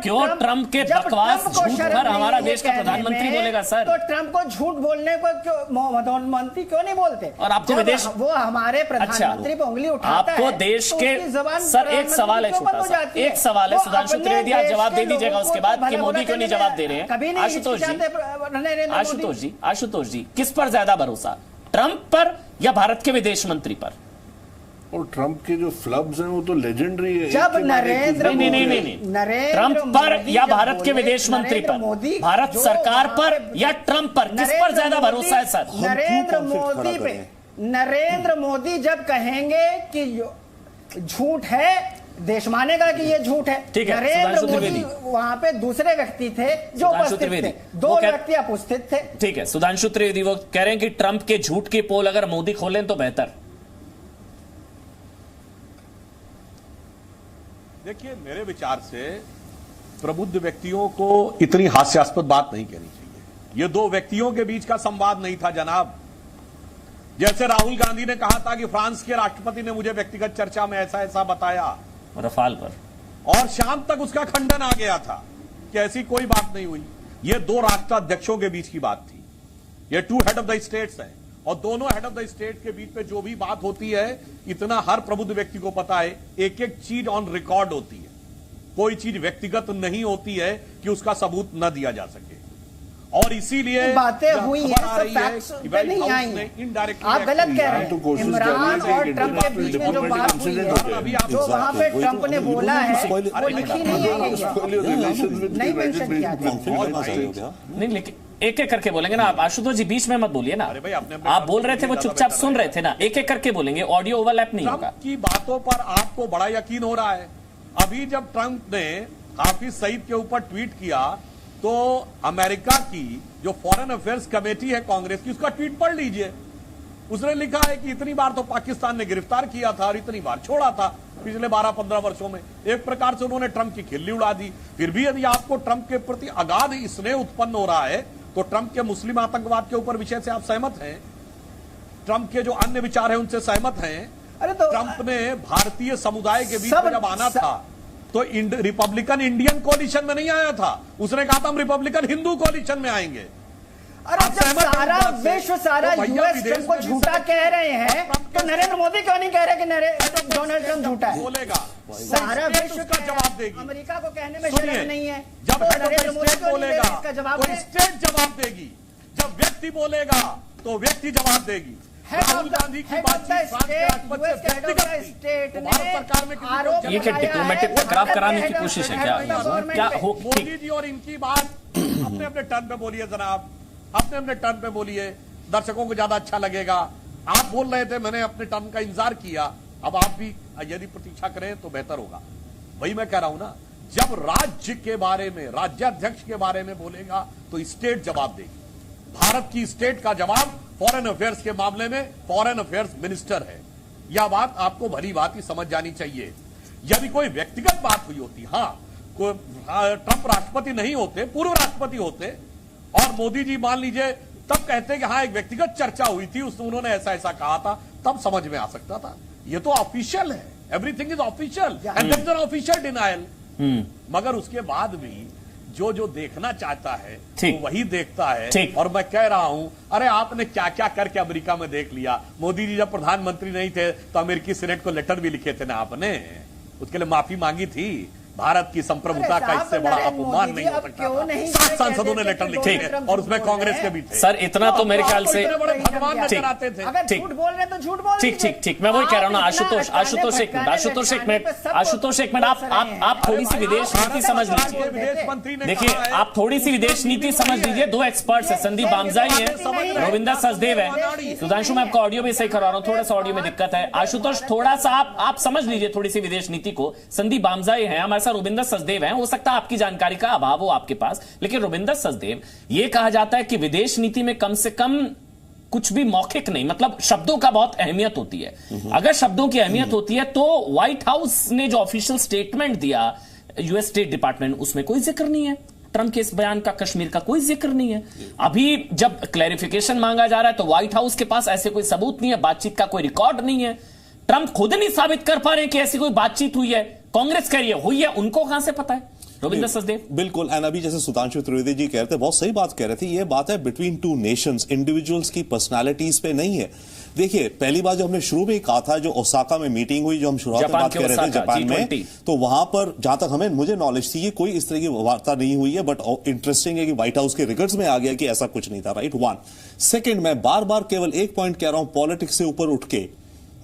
क्यों ट्रंप के बकवास झूठ पर हमारा देश का प्रधानमंत्री बोलेगा? सर तो ट्रंप को झूठ बोलने को प्रधानमंत्री क्यों नहीं बोलते? और आपको विदेश, वो हमारे प्रधानमंत्री पे उंगली उठाता है, आपको देश के सर एक सवाल है, छोटा सा एक सवाल है, सुधांशु त्रिवेदी आप जवाब दे दीजिएगा उसके बाद कि मोदी क्यों नहीं जवाब दे रहे हैं। आशुतोष जी किस पर ज्यादा भरोसा, ट्रंप पर या भारत के विदेश मंत्री पर? और ट्रंप के जो फ्लब्स हैं वो तो लेजेंडरी है। जब नरेंद्र ट्रंप पर या भारत के विदेश मंत्री पर, भारत सरकार पर या ट्रंप पर, किस पर ज्यादा भरोसा है सर? नरेंद्र मोदी पे। नरेंद्र मोदी जब कहेंगे कि झूठ है, देश मानेगा कि ये झूठ है। नरेंद्र मोदी वहां पे दूसरे व्यक्ति थे जो उपस्थित थे, दो व्यक्ति उपस्थित थे। ठीक है, सुधांशु त्रिवेदी वो कह रहे हैं कि ट्रंप के झूठ की पोल अगर मोदी खोलें तो बेहतर। देखिए मेरे विचार से प्रबुद्ध व्यक्तियों को इतनी हास्यास्पद बात नहीं कहनी चाहिए। ये दो व्यक्तियों के बीच का संवाद नहीं था जनाब। जैसे राहुल गांधी ने कहा था कि फ्रांस के राष्ट्रपति ने मुझे व्यक्तिगत चर्चा में ऐसा ऐसा बताया रफाल पर, और शाम तक उसका खंडन आ गया था कि ऐसी कोई बात नहीं हुई। ये दो राष्ट्राध्यक्षों के बीच की बात थी, ये two head of the states हैं, और दोनों हेड ऑफ द स्टेट के बीच में जो भी बात होती है, इतना हर प्रबुद्ध व्यक्ति को पता है, एक एक चीज ऑन रिकॉर्ड होती है। कोई चीज व्यक्तिगत नहीं होती है कि उसका सबूत न दिया जा सके। और इसीलिए बातें हुई हैं, सब फैक्ट्स पे नहीं आई हैं। इनडायरेक्ट आप गलत कह रहे हैं। इमरान और ट्रंप के बीच में जो बात हुई है, जो वहां पे ट्रंप ने बोला है वो लिखी नहीं है, नहीं मेंशन किया गया। नहीं लेकिन एक एक करके बोलेंगे ना आप। आशुतोष जी बीच में मत बोलिए ना, आप बोल रहे थे वो चुपचाप सुन रहे थे ना, एक एक करके बोलेंगे, ऑडियो ओवरलैप नहीं होगा। ट्रंप की बातों पर आपको बड़ा यकीन हो रहा है। अभी जब ट्रंप ने हाफिज सईद के ऊपर ट्वीट किया तो अमेरिका की जो फॉरेन अफेयर्स कमेटी है कांग्रेस की, उसका ट्वीट पढ़ लीजिए। उसने लिखा है कि इतनी बार तो पाकिस्तान ने गिरफ्तार किया था और इतनी बार छोड़ा था पिछले 12-15 वर्षों में। एक प्रकार से उन्होंने ट्रंप की खिल्ली उड़ा दी। फिर भी यदि आपको ट्रंप के प्रति अगाध स्नेह उत्पन्न हो रहा है तो ट्रंप के मुस्लिम आतंकवाद के ऊपर विषय से आप सहमत हैं? ट्रंप के जो अन्य विचार हैं उनसे सहमत हैं? अरे तो ट्रंप ने भारतीय समुदाय के बीच में जब आना था तो रिपब्लिकन इंडियन कोalition में नहीं आया था, उसने कहा था हम रिपब्लिकन हिंदू कोalition में आएंगे। अरे जब सारा विश्व, सारा यूएस ट्रंप को झूठा कह रहे हैं तो नरेंद्र मोदी क्यों नहीं कह रहे कि डोनाल्ड ट्रंप झूठा है? बोलेगा सारा विश्व का जवाब देगी। अमेरिका को कहने में शर्म नहीं है। जब नरेंद्र मोदी स्टेट बोलेगा तो स्टेट जवाब देगी, जब व्यक्ति बोलेगा तो व्यक्ति जवाब देगी। राहुल गांधी की बातचीत फ्रांस के राष्ट्रपति से व्यक्तिगत थी, भारत सरकार में ये क्या डिप्लोमेटिक टकराव कराने की कोशिश है क्या हो? मोदी जी और इनकी बात अपने अपने टर्न पे बोलिए जनाब, अपने अपने टर्न पे बोलिए, दर्शकों को ज्यादा अच्छा लगेगा। आप बोल रहे थे मैंने अपने टर्न का इंतजार किया, अब आप भी यदि प्रतीक्षा करें तो बेहतर होगा। वही मैं कह रहा हूं ना, जब राज्य के बारे में, राज्याध्यक्ष के बारे में बोलेगा तो स्टेट जवाब देगी। भारत की स्टेट का जवाब फॉरेन अफेयर्स के मामले में फॉरेन अफेयर्स मिनिस्टर है। यह बात आपको भली बात ही समझ जानी चाहिए। यदि कोई व्यक्तिगत बात हुई होती, ट्रंप राष्ट्रपति नहीं होते, पूर्व राष्ट्रपति होते, और मोदी जी मान लीजिए तब कहते कि हाँ एक व्यक्तिगत चर्चा हुई थी, उन्होंने ऐसा ऐसा कहा था, तब समझ में आ सकता था। ये तो ऑफिशियल है, everything is official and there is an official denial. मगर उसके बाद भी जो जो देखना चाहता है ठीक। वो वही देखता है। ठीक। और मैं कह रहा हूं, अरे आपने क्या क्या करके अमेरिका में देख लिया। मोदी जी जब प्रधानमंत्री नहीं थे तो अमेरिकी सीनेट को लेटर भी लिखे थे ना आपने, उसके लिए माफी मांगी थी। भारत की संप्रभुता का इससे बड़ा अपमान नहीं हो सकता। 7 सांसदों ने लेटर लिखे थे और उसमें कांग्रेस के भी थे। सर इतना तो मेरे ख्याल से बड़े भगवान नजर आते थे। अगर झूठ बोल रहे हैं तो झूठ बोल ठीक ठीक ठीक, मैं वही कह रहा हूं ना। आशुतोष एक मिनट, आप थोड़ी सी विदेश नीति समझ लीजिए। विदेश मंत्री ने देखिए, आप थोड़ी सी विदेश नीति समझ लीजिए। 2 एक्सपर्ट्स हैं, संदीप बामजाई है, रविंदर सचदेव है। सुधांशु, मैं आपको ऑडियो भी सही करवा रहा हूं, थोड़ा सा ऑडियो में दिक्कत है। आशुतोष, थोड़ा सा आप समझ लीजिए थोड़ी सी विदेश नीति को। संदीप बामजाई है हमारे साथ, रविंदर सचदेव है। हो सकता है आपकी जानकारी का अभाव हो आपके पास, लेकिन रविंदर सचदेव, ये कहा जाता है कि विदेश नीति में कम से कम कुछ भी मौखिक नहीं, मतलब शब्दों का बहुत अहमियत होती है। अगर शब्दों की अहमियत होती है तो व्हाइट हाउस ने जो ऑफिशियल स्टेटमेंट दिया, यूएस स्टेट डिपार्टमेंट, उसमें कोई जिक्र नहीं है ट्रंप के इस बयान का, कश्मीर का कोई जिक्र नहीं है। अभी जब क्लैरिफिकेशन मांगा जा रहा है तो व्हाइट हाउस के पास ऐसे कोई सबूत नहीं है, बातचीत का कोई रिकॉर्ड नहीं है। ट्रंप खुद नहीं साबित कर पा रहे कि ऐसी कोई बातचीत हुई है। कांग्रेस कह रही है हुई है, उनको कहां से पता है? रविंद्र सचदेव, बिल्कुल। एंड अभी जैसे सुधांशु त्रिवेदी जी कह रहे थे, बहुत सही बात कह रहे थे, ये बात है बिटवीन 2 नेशंस, इंडिविजुअल्स की पर्सनालिटीज पे नहीं है। देखिए, पहली बार जब हमने शुरू में ही कहा था, जो ओसाका में मीटिंग हुई, जो हम शुरुआत में बात कर रहे थे जापान में, तो वहां पर जहां तक मुझे नॉलेज थी, ये कोई इस तरह की वार्ता नहीं हुई है। बट इंटरेस्टिंग है कि व्हाइट हाउस के रिकॉर्ड्स में आ गया कि ऐसा कुछ नहीं था। राइट, 1 सेकंड, मैं बार बार केवल एक पॉइंट कह रहा हूं, पॉलिटिक्स से ऊपर उठ के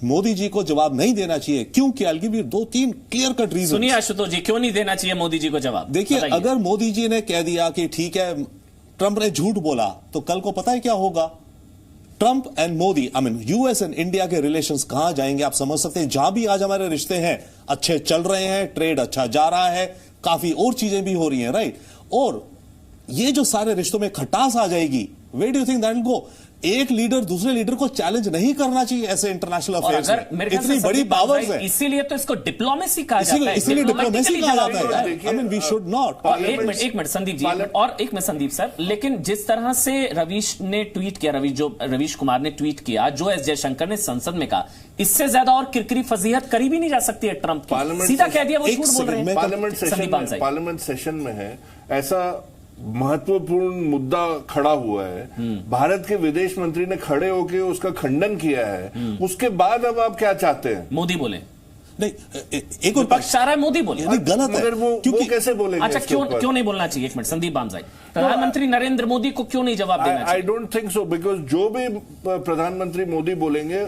मोदी जी को जवाब नहीं देना चाहिए। क्यों? कि I'll give you 2-3 clear cut reason. सुनिए आशुतोष जी, क्यों नहीं देना चाहिए मोदी जी को जवाब? देखिए, अगर मोदी जी ने कह दिया कि ठीक है ट्रंप ने झूठ बोला, तो कल को पता है क्या होगा? Trump and Modi, US and India के रिलेशंस कहां जाएंगे आप समझ सकते हैं। जहां भी आज हमारे रिश्ते हैं, अच्छे चल रहे हैं, ट्रेड अच्छा जा रहा है, काफी और चीजें भी हो रही हैं। राइट, और ये जो सारे रिश्तों में खटास आ जाएगी, where do you think that will go? एक लीडर दूसरे लीडर को चैलेंज नहीं करना चाहिए ऐसे इंटरनेशनल अफेयर्स में। इतनी बड़ी पावर्स है, इसीलिए तो इसको डिप्लोमेसी कहा जाता है। इसीलिए डिप्लोमेसी कहा जाता है। I mean we should not. एक मिनट संदीप जी, और एक मिनट संदीप सर, लेकिन जिस तरह से रवीश ने ट्वीट किया, रवीश कुमार ने ट्वीट किया, जो एस जयशंकर ने संसद में कहा, इससे ज्यादा और किरकिरी फजीहत करी भी नहीं जा सकती है ट्रंप की। सीधा कह दिया वो झूठ बोल रहे हैं। पार्लियामेंट सेशन में है, ऐसा महत्वपूर्ण मुद्दा खड़ा हुआ है, भारत के विदेश मंत्री ने खड़े होकर उसका खंडन किया है, उसके बाद अब आप क्या चाहते हैं? मोदी बोले नहीं, एक और पक्ष आ रहा है, मोदी बोले गलत है। वो कैसे बोलेंगे? अच्छा, क्यों नहीं बोलना चाहिए? एक मिनट, संदीप बामजाई, प्रधानमंत्री नरेंद्र मोदी को क्यों नहीं जवाब देना चाहिए? I don't think so, because जो भी प्रधानमंत्री मोदी बोलेंगे,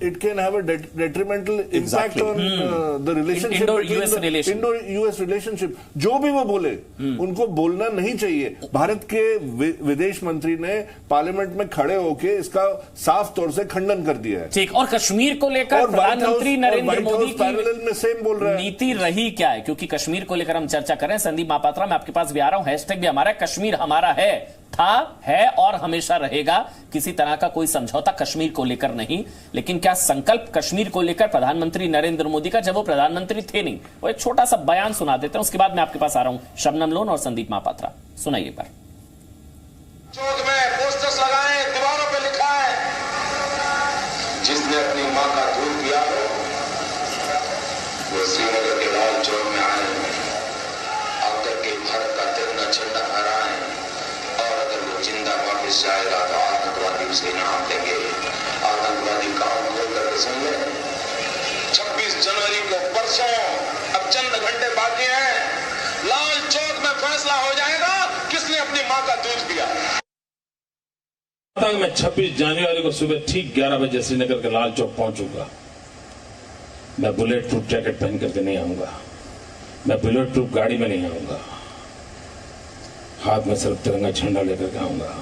it can have a detrimental impact on the relationship, Indo US relationship. जो भी वो बोले, उनको बोलना नहीं चाहिए। भारत के विदेश मंत्री ने पार्लियामेंट में खड़े होकर इसका साफ तौर से खंडन कर दिया है। ठीक, और कश्मीर को लेकर प्रधानमंत्री नरेंद्र मोदी की में सेम बोल रहा है। नीति रही क्या है? क्योंकि कश्मीर को लेकर हम चर्चा कर रहे हैं। संदीप महापात्रा, मैं आपके पास भी आ रहा हूं, हैशटैग भी हमारा, कश्मीर हमारा है, था, है और हमेशा रहेगा। किसी तरह का कोई समझौता कश्मीर को लेकर नहीं। लेकिन क्या संकल्प कश्मीर को लेकर प्रधानमंत्री नरेंद्र मोदी का, जब वो प्रधानमंत्री थे नहीं? वो एक छोटा सा बयान सुना देते हैं, उसके बाद मैं आपके पास आ रहा हूं शबनम लोन और संदीप महापात्रा। सुनाइए पर। चौक में पोस्टर्स लगाए, दीवारों पे लिखा है, जिसने अपनी मां का दूध पिया हो वो श्रीनगर के लाल चौक में आए, आकर के भारत का तिरंगा झंडा फहराए, और अगर वो जिंदा वापस जाएगा तो आतंकवादी उसे इनाम देंगे। आतंकवादी काम खोल करके सुन ले, 26 जनवरी को परसों, अब चंद घंटे बाकी हैं, लाल चौक में फैसला हो जाएगा किसने अपनी मां का दूध पिया। मैं 26 जनवरी को सुबह ठीक 11 बजे श्रीनगर के लाल चौक पहुंचूंगा। मैं बुलेट प्रूफ जैकेट पहन करके नहीं आऊंगा, मैं बुलेट प्रूफ गाड़ी में नहीं आऊंगा, हाथ में सिर्फ तिरंगा झंडा लेकर के आऊंगा।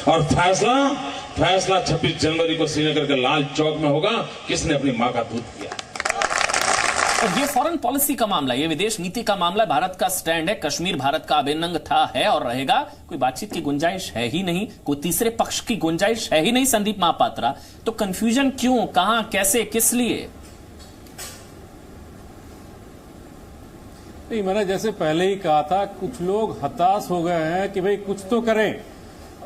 और फैसला 26 जनवरी को श्रीनगर के लाल चौक में होगा, किसने अपनी मां का दूध पिया। और ये फॉरेन पॉलिसी का मामला, ये विदेश नीति का मामला, भारत का स्टैंड है, कश्मीर भारत का अभिन्न अंग था, है और रहेगा। कोई बातचीत की गुंजाइश है ही नहीं, कोई तीसरे पक्ष की गुंजाइश है ही नहीं। संदीप महापात्रा, तो कंफ्यूजन क्यों, कहां, कैसे, किस लिए? नहीं, मैंने जैसे पहले ही कहा था, कुछ लोग हताश हो गए हैं कि भाई कुछ तो करें,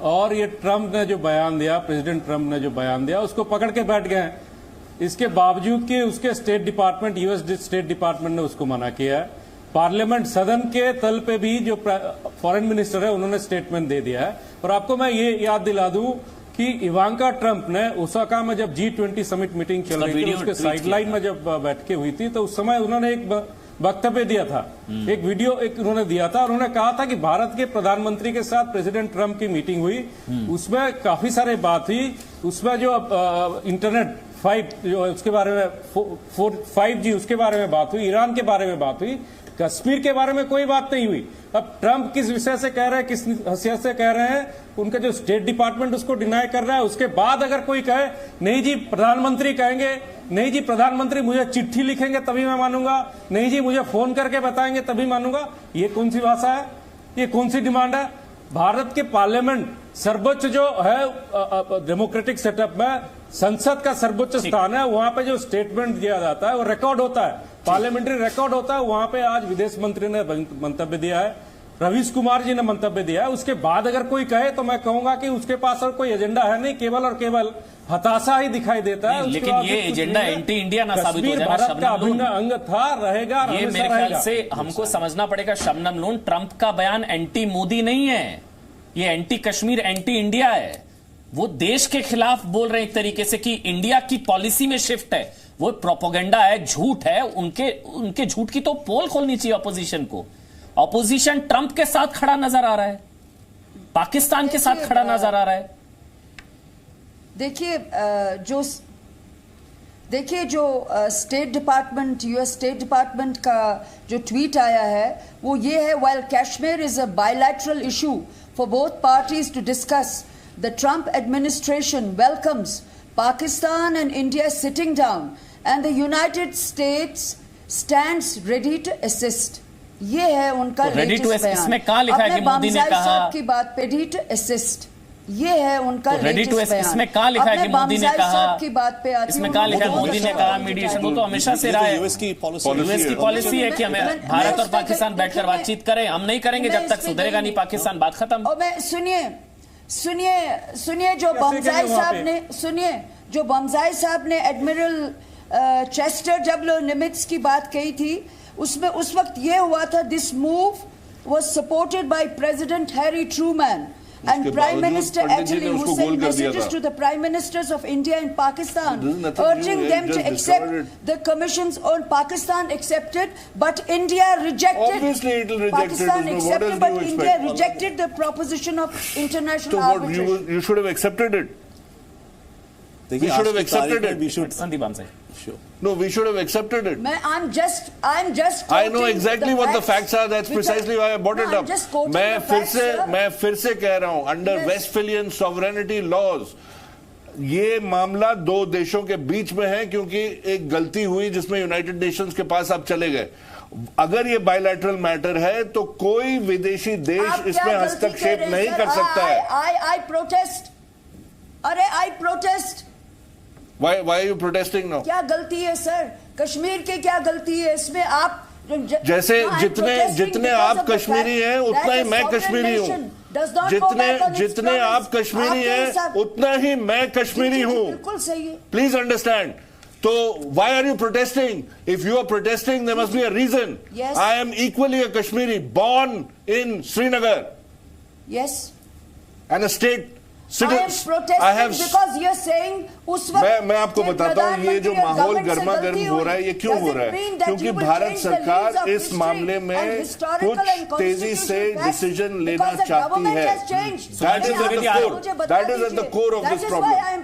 और ये ट्रंप ने जो बयान दिया, प्रेसिडेंट ट्रंप ने जो बयान दिया, उसको पकड़ के बैठ गए हैं। इसके बावजूद कि उसके state department, US state department ने उसको मना किया है। पार्लियामेंट सदन के तल पे भी जो फॉरेन मिनिस्टर है उन्होंने स्टेटमेंट दे दिया है। और आपको मैं ये याद दिला दूं कि इवांका ट्रंप ने ओसाका में जब G20 समिट मीटिंग चल रही थी, उसके साइडलाइन में जब बैठकें हुई थी, तो उस समय उन्होंने एक वक्तव्य दिया था, एक वीडियो उन्होंने दिया था। और उन्होंने कहा था कि भारत के प्रधानमंत्री के साथ प्रेसिडेंट ट्रंप की मीटिंग हुई, उसमें काफी सारे बात हुई। उसमें जो इंटरनेट 5 जो उसके बारे में 5G उसके बारे में बात हुई, ईरान के बारे में बात हुई, कश्मीर के बारे में कोई बात नहीं हुई। अब ट्रंप किस विषय से कह रहे हैं, किस हैसियत से कह रहे हैं, उनका जो स्टेट डिपार्टमेंट उसको डिनाई कर रहा है। उसके बाद अगर कोई कहे नहीं जी प्रधानमंत्री कहेंगे, नहीं जी प्रधानमंत्री मुझे चिट्ठी लिखेंगे तभी मैं मानूंगा, नहीं जी मुझे फोन करके बताएंगे तभी मानूंगा, ये कौन सी भाषा है, ये कौन सी डिमांड है? भारत के पार्लियामेंट सर्वोच्च जो है डेमोक्रेटिक सेटअप में संसद का सर्वोच्च स्थान है, वहां पे जो स्टेटमेंट दिया जाता है वो रिकॉर्ड होता है, पार्लियामेंट्री रिकॉर्ड होता है। वहां पे आज विदेश मंत्री ने मंतव्य दिया है, रवीश कुमार जी ने मंतव्य दिया है। उसके बाद अगर कोई कहे तो मैं कहूंगा कि उसके पास और कोई एजेंडा है नहीं, केवल और केवल हताशा ही दिखाई देता है। लेकिन ये एजेंडा एंटी इंडिया ना साबित हो जाए। भारत का अभिन्न अंग था, रहेगा, ये मेरे ख्याल से हमको समझना पड़ेगा शबनम लोन, ट्रंप का बयान एंटी मोदी नहीं है, ये एंटी कश्मीर एंटी इंडिया है। वो देश के खिलाफ बोल रहे हैं एक तरीके से कि इंडिया की पॉलिसी में शिफ्ट है, वो प्रोपोगेंडा है, झूठ है। उनके झूठ की तो पोल खोलनी चाहिए ऑपोजिशन को। ऑपोजिशन ट्रंप के साथ खड़ा नजर आ रहा है, पाकिस्तान के साथ खड़ा नजर आ रहा है। देखिए जो state department, US state department का जो ट्वीट आया है वो ये है, while Kashmir is a bilateral issue for both parties to discuss, the Trump administration welcomes Pakistan and India sitting down and the United States stands ready to assist. ये है उनका लेटेस्ट बयान। इसमें कहा लिखा है कि मोदी ने कहा की बात पे ready to assist, ये है उनका लेटेस्ट बयान। इसमें कहा लिखा है कि मोदी ने कहा की बात पे आती, इसमें कहा लिखा है मोदी ने कहा मीडिएशन, वो तो हमेशा से रहा है। यूएस की पॉलिसी है कि हमें भारत और पाकिस्तान बैठकर बातचीत करें, हम नहीं करेंगे जब तक सुधरेगा नहीं पाकिस्तान, बात खत्म। और मैं सुनिए जो बमजाई साहब ने एडमिरल चेस्टर डब्ल्यू निमित्ज की बात कही थी, उसमें उस वक्त ये हुआ था, this move was supported by president Harry Trueman and Prime Minister actually who sent messages to the Prime Ministers of India and Pakistan urging them to accept the Commission's on Pakistan accepted, but India rejected. Obviously it will reject Pakistan it. accepted, but India rejected the proposition of international arbitration. You should have accepted it. We should have accepted it. We should. Sandeep Ansai. Sure. No, we should have accepted it. I'm just. I know exactly what the facts are. That's precisely why I brought it up. मैं फिर से कह रहा हूं, under Westphalian sovereignty laws, ये मामला दो देशों के बीच में है, क्योंकि एक गलती हुई जिसमें यूनाइटेड नेशंस के पास आप चले गए। अगर ये बायलैटरल मैटर है तो कोई विदेशी देश इसमें हस्तक्षेप नहीं कर सकता है। I protest. अरे I protest. Why are you protesting now? क्या गलती है सर? कश्मीर की क्या गलती है इसमें? आप जैसे जितने आप कश्मीरी हैं उतना ही मैं कश्मीरी हूँ, जितने आप कश्मीरी हैं उतना ही मैं कश्मीरी हूँ। बिल्कुल सही है। Please understand. तो why are you protesting? If you are protesting, there must be a reason. Yes. I am equally a Kashmiri, born in Srinagar. Yes. And a state. I am protesting because you are saying उस वक्त मैं आपको बताता हूँ ये जो माहौल गर्मा गर्म हो रहा है, ये क्यों हो रहा है? क्योंकि भारत सरकार इस मामले में कुछ तेजी से डिसीजन लेना चाहती है। That is at the core of this problem.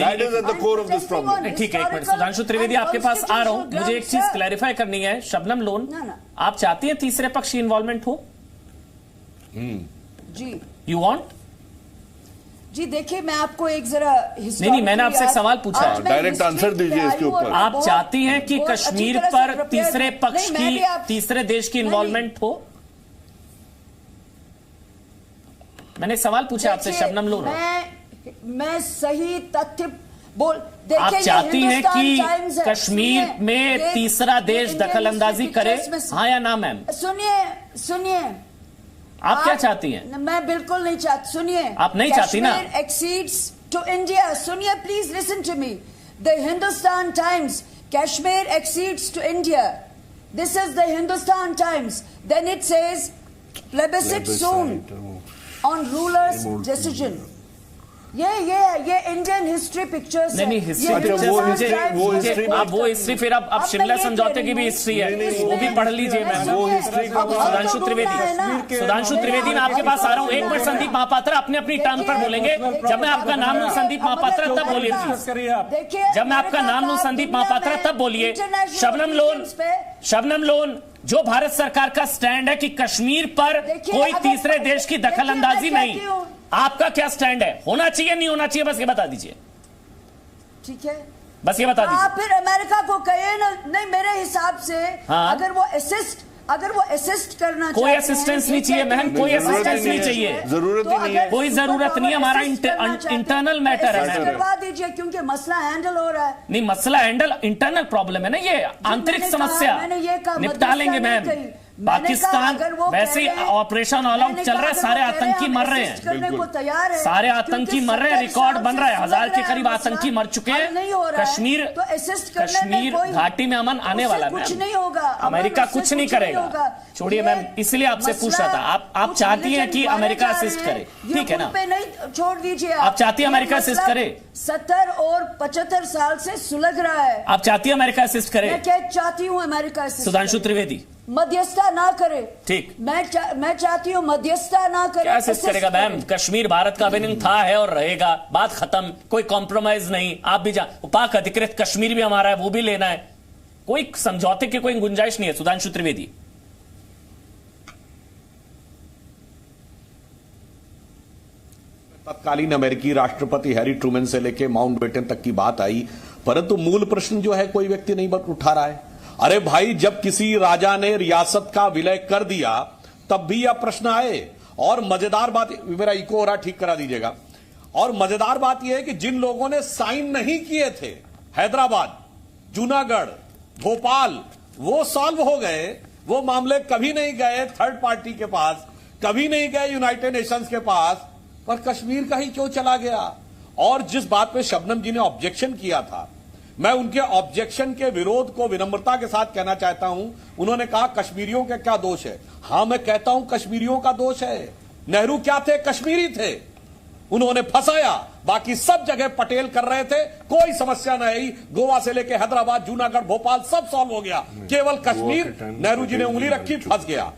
That is at the core of this problem. ठीक है, एक मिनट सुधांशु त्रिवेदी आपके पास आ रहा हूँ, मुझे एक चीज क्लैरिफाई करनी है। शबनम लोन, आप चाहती हैं तीसरे पक्ष की इन्वॉल्वमेंट हो? जी। You want? जी देखिए, मैं आपको एक जरा नहीं, मैंने आपसे एक सवाल पूछा है, डायरेक्ट आंसर दीजिए इसके ऊपर। आप चाहती हैं कि कश्मीर पर तीसरे पक्ष की, तीसरे देश की इन्वॉल्वमेंट हो? मैंने एक सवाल पूछा आपसे शबनम लोन। मैं सही तथ्य आप चाहती हैं कि कश्मीर में तीसरा देश दखलंदाजी करे, हाँ या ना मैम? सुनिए आप क्या चाहती हैं? मैं बिल्कुल नहीं चाहती। सुनिए, आप नहीं चाहती ना? Kashmir accedes to India. सुनिए please, listen to me. The Hindustan Times, Kashmir accedes to India. This is the Hindustan Times. Then it says plebiscite soon on ruler's decision. ये इंडियन हिस्ट्री पिक्चर्स नहीं हिस्ट्री पिक्चर्स आप वो हिस्ट्री फिर अब शिमला समझौते की भी हिस्ट्री है, वो भी पढ़ लीजिए मैम। सुधांशु त्रिवेदी मैं आपके पास आ रहा हूँ। एक मिनट संदीप महापात्रा अपने अपनी टर्म पर बोलेंगे। जब मैं आपका नाम लूं संदीप महापात्रा तब बोलिए प्लीज। जब मैं आपका नाम लूं संदीप महापात्रा तब बोलिए। शबनम लोन जो भारत सरकार का स्टैंड है कि कश्मीर पर कोई तीसरे देश की दखल अंदाजी नहीं, आपका क्या स्टैंड है? होना चाहिए नहीं होना चाहिए, बस ये बता दीजिए। ठीक है, बस ये बता दीजिए। आप फिर अमेरिका को कहिए ना। नहीं, मेरे हिसाब से अगर वो असिस्ट करना कोई असिस्टेंस नहीं चाहिए मैम, कोई असिस्टेंस नहीं चाहिए, जरूरत ही नहीं है, कोई जरूरत नहीं है। हमारा इंटरनल मैटर है, करवा दीजिए क्योंकि मसला हैंडल हो रहा है। नहीं मसला हैंडल इंटरनल प्रॉब्लम है ना, ये आंतरिक समस्या निपटा लेंगे मैम। पाकिस्तान वैसे ही ऑपरेशन ऑल आउट चल रहा है, सारे आतंकी मर रहे हैं, सारे आतंकी मर रहे हैं, रिकॉर्ड बन रहा है, 1000 के करीब आतंकी मर चुके हैं। कश्मीर घाटी में अमन आने वाला है, कुछ नहीं होगा, अमेरिका कुछ नहीं करेगा। छोड़िए मैम, इसलिए आपसे पूछ रहा था। आप चाहती हैं कि अमेरिका असिस्ट करे, ठीक है ना? नहीं छोड़ दीजिए, आप चाहती हैं अमेरिका असिस्ट करे? 70 और 75 साल से सुलग रहा है। आप चाहती हैं अमेरिका असिस्ट करे? मैं क्या चाहती हूँ अमेरिका असिस्ट। सुधांशु त्रिवेदी मध्यस्थता ना करे, ठीक। मैं चाहती हूँ मध्यस्थता ना करे। क्या असिस्ट करेगा मैम? कश्मीर भारत का अभिन्न था, है और रहेगा, बात खत्म, कोई कॉम्प्रोमाइज नहीं। आप भी पाक अधिकृत कश्मीर भी हमारा है, वो भी लेना है, कोई समझौते की कोई गुंजाइश नहीं है। सुधांशु त्रिवेदी तत्कालीन अमेरिकी राष्ट्रपति हैरी ट्रूमैन से लेके माउंटबेटन तक की बात आई, परंतु मूल प्रश्न जो है कोई व्यक्ति नहीं उठा रहा है। अरे भाई, जब किसी राजा ने रियासत का विलय कर दिया तब भी यह प्रश्न आए। और मजेदार बात, मेरा इको हो रहा, ठीक करा दीजिएगा। और मजेदार बात यह है कि जिन लोगों ने साइन नहीं किए थे, हैदराबाद, जूनागढ़, भोपाल, वो सॉल्व हो गए। वो मामले कभी नहीं गए थर्ड पार्टी के पास, कभी नहीं गए यूनाइटेड नेशंस के पास, पर कश्मीर का ही क्यों चला गया? और जिस बात पे शबनम जी ने ऑब्जेक्शन किया था, मैं उनके ऑब्जेक्शन के विरोध को विनम्रता के साथ कहना चाहता हूं। उन्होंने कहा कश्मीरियों का क्या दोष है? हां, मैं कहता हूं कश्मीरियों का दोष है। नेहरू क्या थे? कश्मीरी थे, उन्होंने फंसाया। बाकी सब जगह पटेल कर रहे थे, कोई समस्या न आई। गोवा से लेकर हैदराबाद, जूनागढ़, भोपाल सब सॉल्व हो गया। केवल कश्मीर नेहरू जी ने उंगली रखी, फंस गया।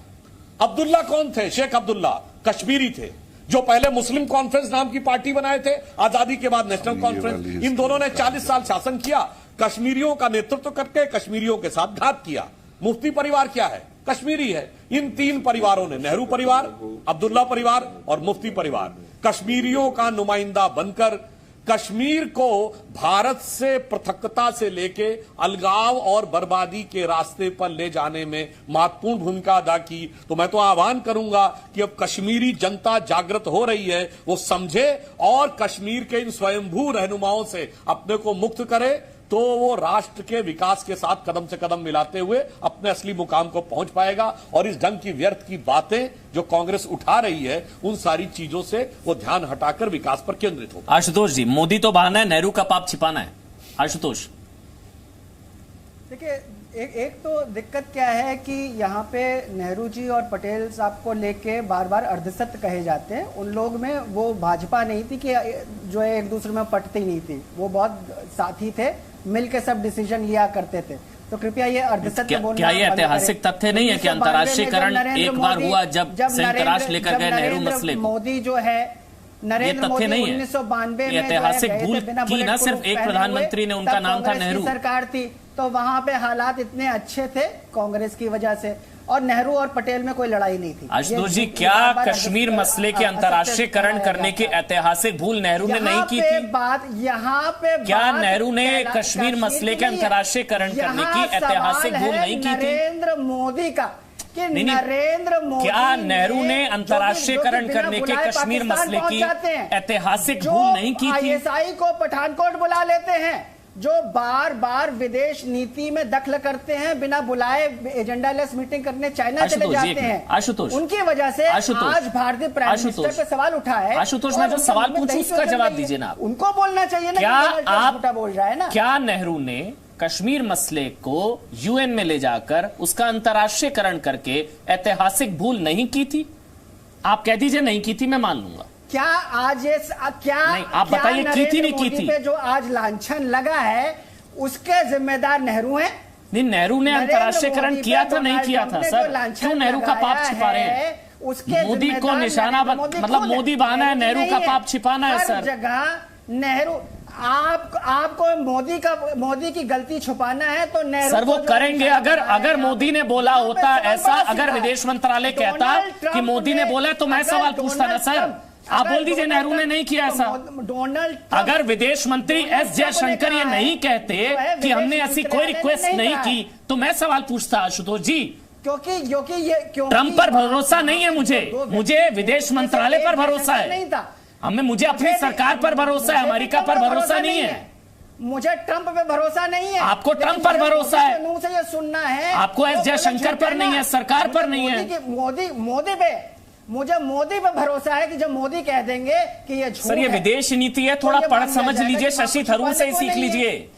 अब्दुल्ला कौन थे? शेख अब्दुल्ला कश्मीरी थे, जो पहले मुस्लिम कॉन्फ्रेंस नाम की पार्टी बनाए थे, आजादी के बाद नेशनल कॉन्फ्रेंस। इन दोनों ने 40 साल शासन किया, कश्मीरियों का नेतृत्व करके कश्मीरियों के साथ घात किया। मुफ्ती परिवार क्या है? कश्मीरी है। इन 3 परिवारों ने, नेहरू परिवार, अब्दुल्ला परिवार और मुफ्ती परिवार, कश्मीरियों का नुमाइंदा बनकर कश्मीर को भारत से पृथकता से लेके अलगाव और बर्बादी के रास्ते पर ले जाने में महत्वपूर्ण भूमिका अदा की। तो मैं तो आह्वान करूंगा कि अब कश्मीरी जनता जागृत हो रही है, वो समझे और कश्मीर के इन स्वयंभू रहनुमाओं से अपने को मुक्त करे, तो वो राष्ट्र के विकास के साथ कदम से कदम मिलाते हुए अपने असली मुकाम को पहुंच पाएगा। और इस ढंग की व्यर्थ की बातें जो कांग्रेस उठा रही है, उन सारी चीजों से वो ध्यान हटाकर विकास पर केंद्रित हो। आशुतोष जी, मोदी तो बहाना है, नेहरू का पाप छिपाना है। आशुतोष देखिए, एक तो दिक्कत क्या है कि यहाँ पे नेहरू जी और पटेल साहब को लेके बार बार अर्धसत्य कहे जाते हैं। उन लोग में वो भाजपा नहीं थी कि जो है एक दूसरे में पटती नहीं थी, वो बहुत साथी थे, मिलके सब डिसीजन लिया करते थे। तो कृपया ये अर्धसत्य बोलना क्या ये ऐतिहासिक तथ्य नहीं है कि अंतर्राष्ट्रीयकरण एक बार हुआ जब संयुक्त राष्ट्र लेकर गए नेहरू मसले को? मोदी जो है, नरेंद्र मोदी 1992 में ऐतिहासिक भूल की न सिर्फ एक प्रधानमंत्री ने, उनका नाम था नेहरू। सरकार थी तो वहां पे हालात इतने अच्छे थे कांग्रेस की वजह से, और नेहरू और पटेल में कोई लड़ाई नहीं थी। आशुतोष जी, क्या कश्मीर मसले के अंतर्राष्ट्रीयकरण करने की ऐतिहासिक भूल नेहरू ने नहीं की थी? बात यहाँ पे, क्या नेहरू ने कश्मीर मसले के अंतर्राष्ट्रीयकरण करने की ऐतिहासिक भूल नहीं की थी? नरेंद्र मोदी का कि नरेंद्र मोदी, क्या नेहरू ने अंतर्राष्ट्रीयकरण करने के कश्मीर मसले की ऐतिहासिक भूल नहीं की थी? ISI को पठानकोट बुला लेते हैं, जो बार बार विदेश नीति में दखल करते हैं, बिना बुलाए एजेंडा लेस मीटिंग करने चाइना चले जाते हैं। आशुतोष, उनकी वजह से आज भारतीय प्राइम मिनिस्टर पे सवाल उठा है। आशुतोष, मैं जो सवाल पूछूं उसका जवाब दीजिए ना। उनको बोलना चाहिए ना, क्या आप बोल रहा है ना। क्या नेहरू ने कश्मीर मसले को यूएन में ले जाकर उसका अंतर्राष्ट्रीयकरण करके ऐतिहासिक भूल नहीं की थी? आप कह दीजिए नहीं की थी, मैं मान लूंगा। क्या आज ये क्या नहीं, आप बताइए की थी नहीं की थी? पे जो आज लांछन लगा है उसके जिम्मेदार नेहरू हैं? नहीं, नेहरू ने अंतर्राष्ट्रीयकरण किया था नहीं किया था सर? क्यों नेहरू का पाप छिपा रहे हैं? उसके मोदी को निशाना मतलब मोदी बहाना है, नेहरू का पाप छिपाना है सर। जगह नेहरू आपको मोदी की गलती छुपाना है तो नेहरू सर वो करेंगे। अगर मोदी ने बोला होता ऐसा, अगर विदेश मंत्रालय कहता कि मोदी ने बोला तो मैं सवाल पूछता ना सर। आप बोल दीजिए नेहरू ने नहीं किया ऐसा। अगर विदेश मंत्री एस जयशंकर ये नहीं कहते कि हमने ऐसी कोई रिक्वेस्ट नहीं की तो मैं सवाल पूछता आशुतोष जी। क्योंकि ट्रंप पर भरोसा नहीं है मुझे विदेश मंत्रालय पर भरोसा है। मुझे अपनी सरकार पर भरोसा है, अमेरिका पर भरोसा नहीं है। मुझे ट्रंप पे भरोसा नहीं है। आपको ट्रंप पर भरोसा है, मुंह से ये सुनना है। आपको एस जयशंकर पर नहीं है, सरकार पर नहीं है। मुझे मोदी पे भरोसा है कि जब मोदी कह देंगे कि ये सर ये विदेश नीति है, थोड़ा पढ़ समझ लीजिए, शशि थरूर से ही सीख लीजिए,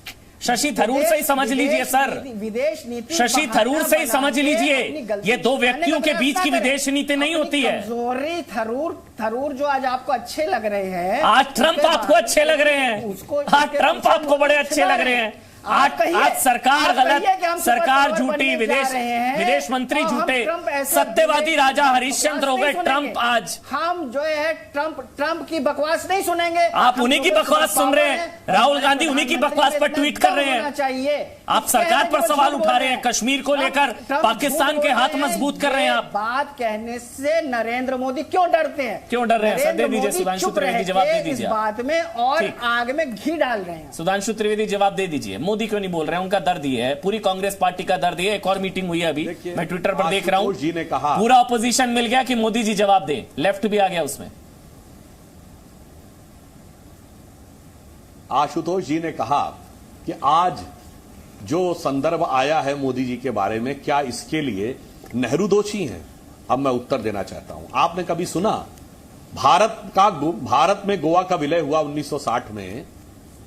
शशि थरूर से ही समझ लीजिए सर, विदेश नीति शशि थरूर से ही समझ लीजिए। ये दो व्यक्तियों के बीच की विदेश नीति नहीं होती है। कमजोरी थरूर जो आज आपको अच्छे लग रहे हैं, आज ट्रंप आपको अच्छे लग रहे हैं, आज ट्रंप आपको बड़े अच्छे लग रहे हैं। आज सरकार गलत, सरकार झूठी, विदेश मंत्री झूठे, सत्यवादी राजा हरिश्चंद्र हो गए ट्रंप। आज हम जो है ट्रंप की बकवास नहीं सुनेंगे। आप उन्हीं की बकवास सुन रहे हैं, राहुल गांधी उन्हीं की बकवास पर ट्वीट कर रहे हैं। चाहिए आप सरकार पर सवाल उठा रहे हैं, कश्मीर को लेकर पाकिस्तान के हाथ मजबूत कर रहे हैं। आप बात कहने से नरेंद्र मोदी क्यों डरते हैं? क्यों डर रहे हैं सर? दे दीजिए सुधांशु त्रिवेदी, जवाब दे दीजिए। इस बात में और आग में घी डाल रहे हैं। सुधांशु त्रिवेदी जवाब दे दीजिए। मोदी क्यों नहीं बोल रहे हैं? उनका दर्द ये है, पूरी कांग्रेस पार्टी का दर्द ये। एक और मीटिंग हुई है अभी, मैं ट्विटर पर देख रहा हूं, जी ने कहा पूरा ऑपोजिशन मिल गया कि मोदी जी जवाब दें, लेफ्ट भी आ गया उसमें। आशुतोष जी ने कहा कि आज जो संदर्भ आया है मोदी जी के बारे में, क्या इसके लिए नेहरू दोषी हैं? अब मैं उत्तर देना चाहता हूं। आपने कभी सुना भारत में गोवा का विलय हुआ 1960 में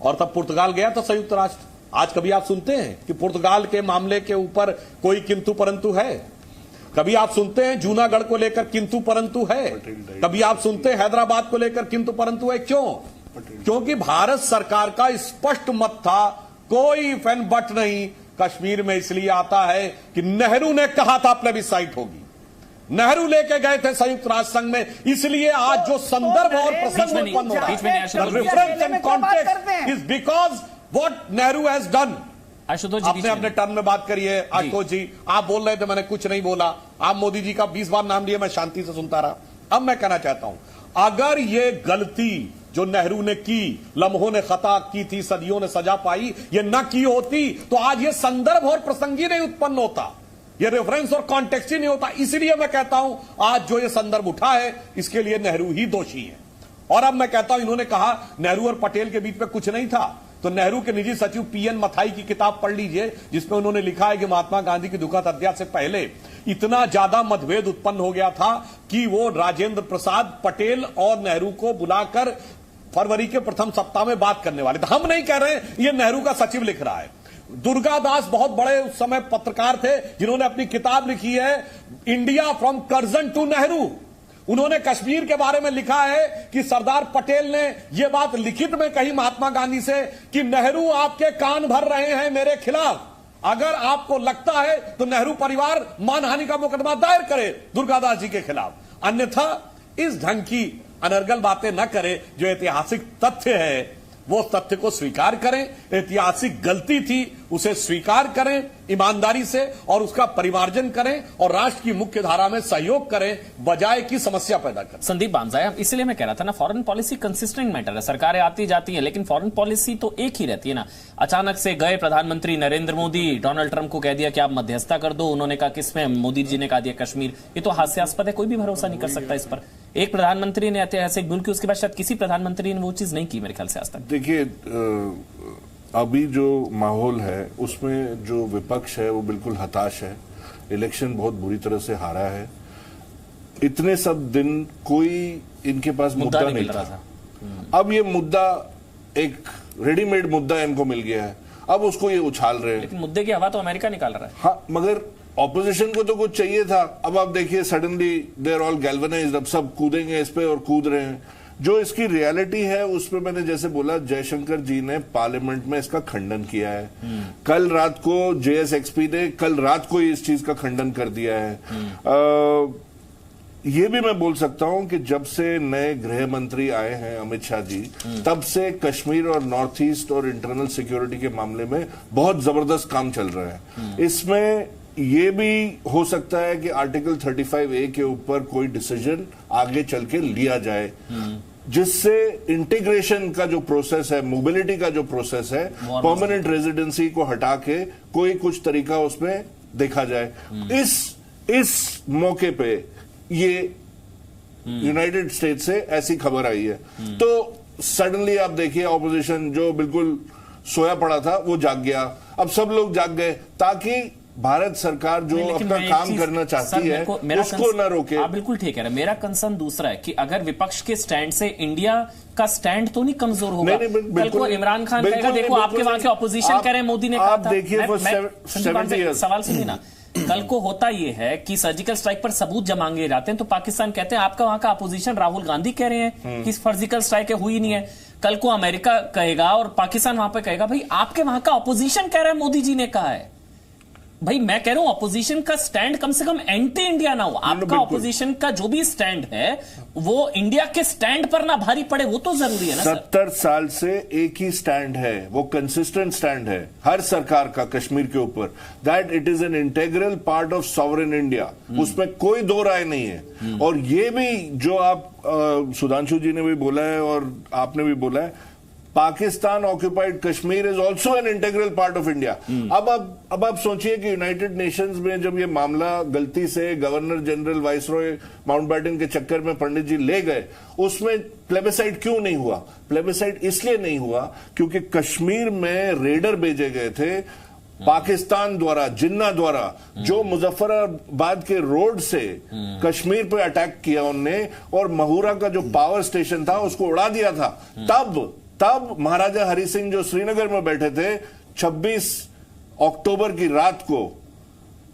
और तब पुर्तगाल गया था संयुक्त राष्ट्र। आज कभी आप सुनते हैं कि पुर्तगाल के मामले के ऊपर कोई किंतु परंतु है? कभी आप सुनते हैं जूनागढ़ को लेकर किंतु परंतु है? कभी आप सुनते हैं हैदराबाद को लेकर किंतु परंतु है? क्यों? क्योंकि भारत सरकार का स्पष्ट मत था, कोई फैन बट नहीं। कश्मीर में इसलिए आता है कि नेहरू ने कहा था प्लेबिसाइट होगी, नेहरू लेके गए थे संयुक्त राष्ट्र संघ में, इसलिए आज जो संदर्भ और प्रसंग उत्पन्न हो रहा है, reference and context is because what Nehru has done. आपने अपने टर्म में बात करी है आशुतोष जी, आप बोल रहे थे मैंने कुछ नहीं बोला, आप मोदी जी का 20 बार नाम लिया, मैं शांति से सुनता रहा। अब मैं कहना चाहता हूं, अगर ये गलती जो नेहरू ने की, लम्हों ने खता की थी, सदियों ने सजा पाई, ये न की होती तो आज ये संदर्भ और प्रसंग ही नहीं उत्पन्न होता, ये रेफरेंस और कॉन्टेक्स्ट ही नहीं होता। इसलिए मैं कहता हूं आज जो ये संदर्भ उठा है इसके लिए नेहरू ही दोषी है। और अब मैं कहता हूं, इन्होंने कहा नेहरू और पटेल के बीच में कुछ नहीं था, तो नेहरू के निजी सचिव पीएन मथाई की किताब पढ़ लीजिए, जिसमें उन्होंने लिखा है कि महात्मा गांधी की दुखद हत्या से पहले इतना ज्यादा मतभेद उत्पन्न हो गया था कि वो राजेंद्र प्रसाद पटेल और नेहरू को बुलाकर फरवरी के प्रथम सप्ताह में बात करने वाले थे। हम नहीं कह रहे हैं, ये नेहरू का सचिव लिख रहा है। दुर्गा दास बहुत बड़े उस समय पत्रकार थे जिन्होंने अपनी किताब लिखी है India from Curzon to Nehru. उन्होंने कश्मीर के बारे में लिखा है कि सरदार पटेल ने यह बात लिखित में कही महात्मा गांधी से कि नेहरू आपके कान भर रहे हैं मेरे खिलाफ, अगर आपको लगता है तो नेहरू परिवार मानहानि का मुकदमा दायर करे दुर्गादास जी के खिलाफ, अन्यथा इस ढंग की अनर्गल बातें न करें। जो ऐतिहासिक तथ्य है वो तथ्य को स्वीकार करें, ऐतिहासिक गलती थी उसे स्वीकार करें ईमानदारी से और उसका परिमार्जन करें और राष्ट्र की मुख्य धारा में सहयोग करें, बजाय की समस्या पैदा करें। संदीप बामजाया, इसलिए मैं कह रहा था ना, फॉरेन पॉलिसी कंसिस्टेंट मैटर है, सरकारें आती जाती हैं लेकिन फॉरेन पॉलिसी तो एक ही रहती है ना। अचानक से गए प्रधानमंत्री नरेंद्र मोदी, डोनाल्ड ट्रंप को कह दिया कि आप मध्यस्थता कर दो, उन्होंने कहा किसमें, मोदी जी ने कहा दिया कश्मीर। ये तो हास्यास्पद है, कोई भी भरोसा नहीं कर सकता इस पर। एक प्रधानमंत्री ने ऐतिहासिक भूल की, उसके बाद शायद किसी प्रधानमंत्री ने वो चीज नहीं की मेरे ख्याल से आज तक। देखिए अभी जो माहौल है उसमें जो विपक्ष है वो बिल्कुल हताश है, इलेक्शन बहुत बुरी तरह से हारा है, इतने सब दिन कोई इनके पास मुद्दा नहीं था। अब ये मुद्दा एक रेडीमेड मुद्दा इनको मिल गया है। अब उसको ये उछाल रहे हैं। लेकिन मुद्दे की हवा तो अमेरिका निकाल रहा है। हाँ, मगर ऑपोजिशन को तो कुछ चाहिए था। अब आप देखिए suddenly they are all galvanised, अब सब कूदेंगे इस पे और कूद रहे हैं। जो इसकी रियलिटी है उस पे मैंने जैसे बोला, जयशंकर जी ने पार्लियामेंट में इसका खंडन किया है। कल रात को JSXP ने कल रात को इस चीज का खंडन कर दिया है। ये भी मैं बोल सकता हूं कि जब से नए गृह मंत्री आए हैं अमित शाह जी, तब से कश्मीर और नॉर्थ ईस्ट और इंटरनल सिक्योरिटी के मामले में बहुत जबरदस्त काम चल रहा है। इसमें ये भी हो सकता है कि आर्टिकल 35A के ऊपर कोई डिसीजन आगे चल के लिया जाए, जिससे इंटीग्रेशन का जो प्रोसेस है, मोबिलिटी का जो प्रोसेस है, परमानेंट रेजिडेंसी को हटा के कोई कुछ तरीका उसमें देखा जाए। इस मौके पे ये यूनाइटेड स्टेट से ऐसी खबर आई है, तो सडनली आप देखिए ऑपोजिशन जो बिल्कुल सोया पड़ा था वो जाग गया। अब सब लोग जाग गए ताकि भारत सरकार जो अपना काम करना चाहती है उसको न रोके। आप बिल्कुल ठीक है। मेरा कंसर्न दूसरा है कि अगर विपक्ष के स्टैंड से इंडिया का स्टैंड तो नहीं कमजोर होगा। कल को इमरान खान कहेगा देखो आपके वहां के ऑपोजिशन कह रहे हैं, मोदी ने कहा था। देखिए सवाल सुनिए ना, कल को होता यह है कि सर्जिकल स्ट्राइक पर सबूत जब मांगे जाते हैं तो पाकिस्तान कहते हैं आपका वहां का अपोजिशन राहुल गांधी कह रहे हैं कि सर्जिकल स्ट्राइक हुई नहीं है। कल को अमेरिका कहेगा और पाकिस्तान वहां पर कहेगा भाई आपके वहां का अपोजिशन कह रहा है, मोदी जी ने कहा है। भाई मैं कह रहा हूं अपोजिशन का स्टैंड कम से कम एंटी इंडिया ना हो। आपका अपोजिशन का जो भी स्टैंड है वो इंडिया के स्टैंड पर ना भारी पड़े, वो तो जरूरी है ना। 70 साल से एक ही स्टैंड है, वो कंसिस्टेंट स्टैंड है हर सरकार का कश्मीर के ऊपर, that it is an integral part of sovereign India. उसमें कोई दो राय नहीं है। और ये भी जो आप सुधांशु जी ने भी बोला है और आपने भी बोला है, Pakistan occupied Kashmir is also an integral part of India. अब आप सोचिए कि यूनाइटेड नेशंस में जब ये मामला गलती से गवर्नर जनरल वाइसरॉय माउंटबेटन के चक्कर में पंडित जी ले गए, उसमें प्लेबिसाइड क्यों नहीं हुआ? प्लेबिसाइड इसलिए नहीं हुआ क्योंकि कश्मीर में रेडर भेजे गए थे पाकिस्तान द्वारा, जिन्ना द्वारा, जो मुजफ्फराबाद के रोड से कश्मीर पे अटैक किया उनने और महूरा का जो पावर स्टेशन था उसको उड़ा दिया था। तब महाराजा हरि सिंह जो श्रीनगर में बैठे थे, 26 अक्टूबर की रात को,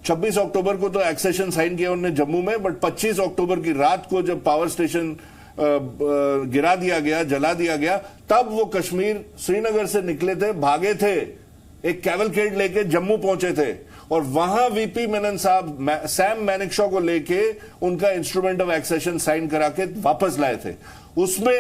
26 अक्टूबर को तो एक्सेशन साइन किया उन्होंने जम्मू में, बट 25 अक्टूबर की रात को जब पावर स्टेशन गिरा दिया गया, जला दिया गया, तब वो कश्मीर श्रीनगर से निकले थे, भागे थे, एक कैवलकेड लेके जम्मू पहुंचे थे और वहां वीपी मेनन साहब सैम मैनेक्शॉ को लेके उनका इंस्ट्रूमेंट ऑफ एक्सेशन साइन करा के वापस लाए थे। उसमें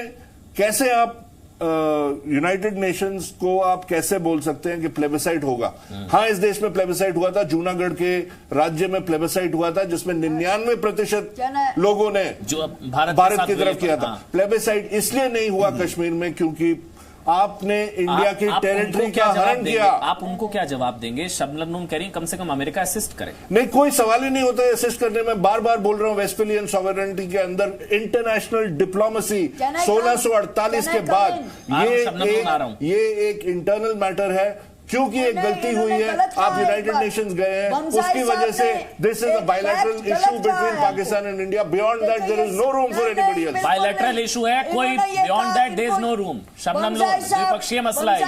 कैसे आप यूनाइटेड नेशंस को आप कैसे बोल सकते हैं कि प्लेबिसाइट होगा? हाँ, इस देश में प्लेबिसाइट हुआ था, जूनागढ़ के राज्य में प्लेबिसाइट हुआ था जिसमें 99% लोगों ने जो भारत की तरफ किया था। प्लेबिसाइट इसलिए नहीं हुआ कश्मीर में क्योंकि आपने इंडिया की टेरिटरी का हरण किया। आप उनको क्या जवाब देंगे? शबनम नून कह रही कम से कम अमेरिका असिस्ट करे। नहीं, कोई सवाल ही नहीं होता है असिस्ट करने में। बार बार बोल रहा हूं, वेस्टफेलियन सॉवरेनिटी के अंदर इंटरनेशनल डिप्लोमेसी 1648 के बाद ये एक इंटरनल मैटर है। क्योंकि एक गलती हुई है, आप यूनाइटेड नेशंस गए हैं, उसकी वजह से this is a bilateral issue between Pakistan and India. Beyond that there is no room for anybody else. Bilateral issue है, कोई beyond that there is no room. Shabnam लोग द्विपक्षीय मसला है,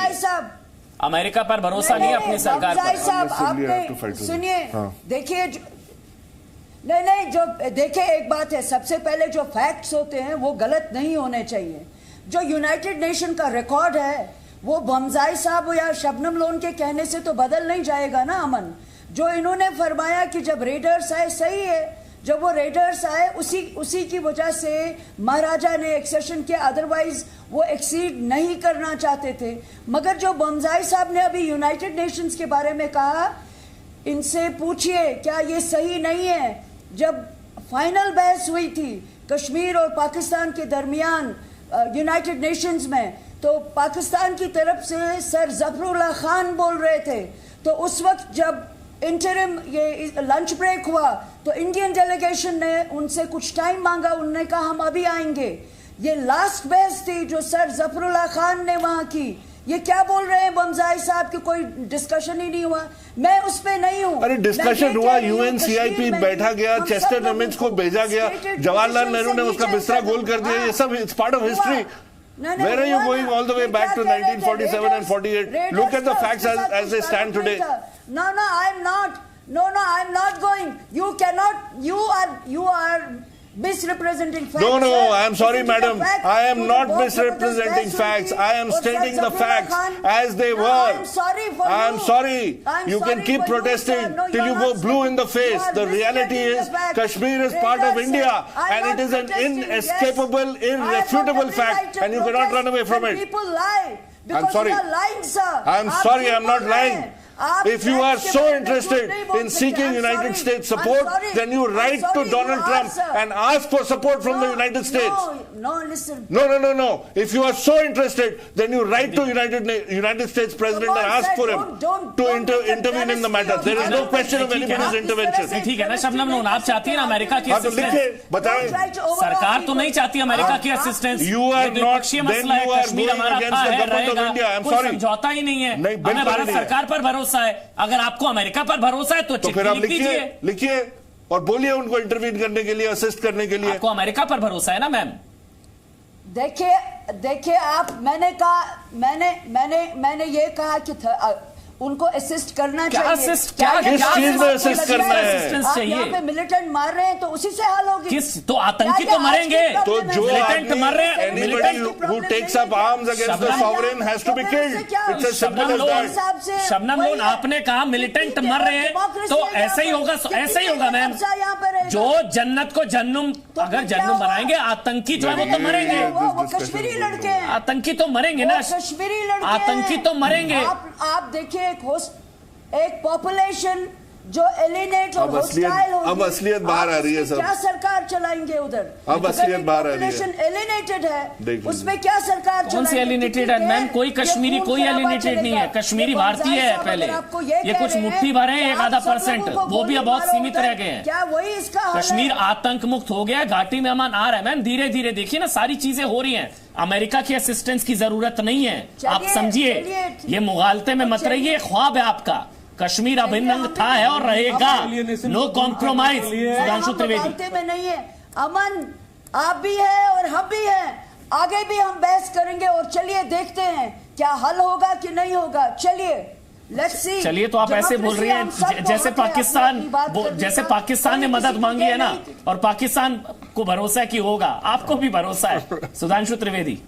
अमेरिका पर भरोसा नहीं अपनी सरकार पर। सुनिए, देखिए, नहीं, जो देखिए एक बात है, सबसे पहले जो फैक्ट्स होते हैं वो गलत नहीं होने चाहिए। जो यूनाइटेड नेशन का रिकॉर्ड है वो बमजाई साहब या शबनम लोन के कहने से तो बदल नहीं जाएगा ना। अमन, जो इन्होंने फरमाया कि जब रेडर्स आए, सही है, जब वो रेडर्स आए उसी की वजह से महाराजा ने एक्सेशन किया, अदरवाइज वो एक्सीड नहीं करना चाहते थे। मगर जो बमजाई साहब ने अभी यूनाइटेड नेशंस के बारे में कहा, इनसे पूछिए क्या ये सही नहीं है? जब फाइनल बहस हुई थी कश्मीर और पाकिस्तान के दरमियान यूनाइटेड नेशंस में, तो पाकिस्तान की तरफ से सर जफरुल्लाह खान बोल रहे थे। तो उस वक्त जब इंटरिम ये लंच ब्रेक हुआ तो इंडियन डेलीगेशन ने उनसे कुछ टाइम मांगा, उन्होंने कहा हम अभी आएंगे। ये लास्ट बहस थी जो सर जफरुल्लाह खान ने वहां की। ये क्या बोल रहे हैं बमजाई साहब कि कोई डिस्कशन ही नहीं हुआ? मैं उस पे नहीं हूं। अरे डिस्कशन हुआ, UNCIP बैठा गया, चेस्टर नमिंस को भेजा गया, जवाहरलाल नेहरू ने उसका बिस्तरा गोल कर दिया। ये सब it's part of history. Where are you going all the way back to 1947 and 48? Look at the facts as they stand today. No, I'm not. No, I'm not going. You cannot. You are misrepresenting facts. No, I am sorry, madam. I am not misrepresenting facts. I am stating the facts as they were. I am sorry for you. I am sorry. You can keep protesting till you go blue in the face. The reality is Kashmir is part of India and it is an inescapable, irrefutable fact and you cannot run away from it. People lie. I'm sorry. You are lying, sir. I'm sorry, I'm not lying. If you are so interested in seeking United States support, then you write to Donald Trump and ask for support from the United States. No, listen. No. If you are so interested, then you write to United States President and ask for him to intervene in the matter. There is no question of anybody's intervention. ठीक है ना Shabnam loan, आप चाहती है ना America की assistance? बताएं। सरकार तो नहीं चाहती अमेरिका की assistance. You are not. Then you are going against the government of India. I'm sorry. समझौता ही नहीं है। हमें भारत सरकार पर भरोसा है। अगर आपको अमेरिका पर भरोसा है तो फिर आप लिखिए और बोलिए उनको इंटरवीन करने के लिए, असिस्ट करने के लिए। आपको अमेरिका पर भरोसा है ना मैम? देखिए आप, मैंने ये कहा कि उनको असिस्ट करना चाहिए। किस चीज में असिस्ट करना है? आप यहाँ पे मिलिटेंट मार रहे हैं तो उसी से हल होगी। तो आतंकी तो मरेंगे। तो जो मिलिटेंट मर रहे हैं, anybody who takes up arms against the sovereign has to be killed. It's as simple as that. Shabnam loan, आपने कहा मिलिटेंट मर रहे हैं तो ऐसे ही होगा मैम। जो जन्नत को जन्नुम, अगर जन्नुम बनाएंगे, आतंकी जो है वो तो मरेंगे। वो कश्मीरी लड़के हैं। आतंकी तो मरेंगे ना, कश्मीरी लड़के, आतंकी तो मरेंगे। आप देखिए एक पॉपुलेशन जो एलिनेट और होस्टाइल होगी। अब असलियत बाहर आ रही है सब। क्या सरकार चलाएंगे उधर? अब असलियत बाहर आ रही है। पॉपुलेशन एलिनेटेड है, उसमें क्या सरकार चलाएंगे? कौन सी एलिनेटेड है मैम? कोई कश्मीरी कोई एलिनेटेड नहीं है। कश्मीरी भारतीय है पहले। ये कुछ मुट्ठी भर है, 1-आधा%, वो भी अब बहुत सीमित रह गए हैं। क्या वही इसका कश्मीर आतंक मुक्त हो गया, घाटी में अमन आ रहा है मैम। धीरे धीरे देखिए ना, सारी चीजें हो रही हैं। अमेरिका की असिस्टेंस की जरूरत नहीं है, आप समझिए। ये मुगालते में मत रहिए, ख्वाब है आपका। कश्मीर अभिन्न अंग था, है और रहेगा। No compromise. सुधांशु त्रिवेदी में नहीं है, अमन आप भी है और हम भी हैं। आगे भी हम बहस करेंगे और चलिए देखते हैं क्या हल होगा कि नहीं होगा। चलिए तो आप ऐसे बोल रही हैं जैसे पाकिस्तान ने मदद मांगी है ना, और पाकिस्तान को भरोसा है कि होगा, आपको भी भरोसा है। सुधांशु त्रिवेदी,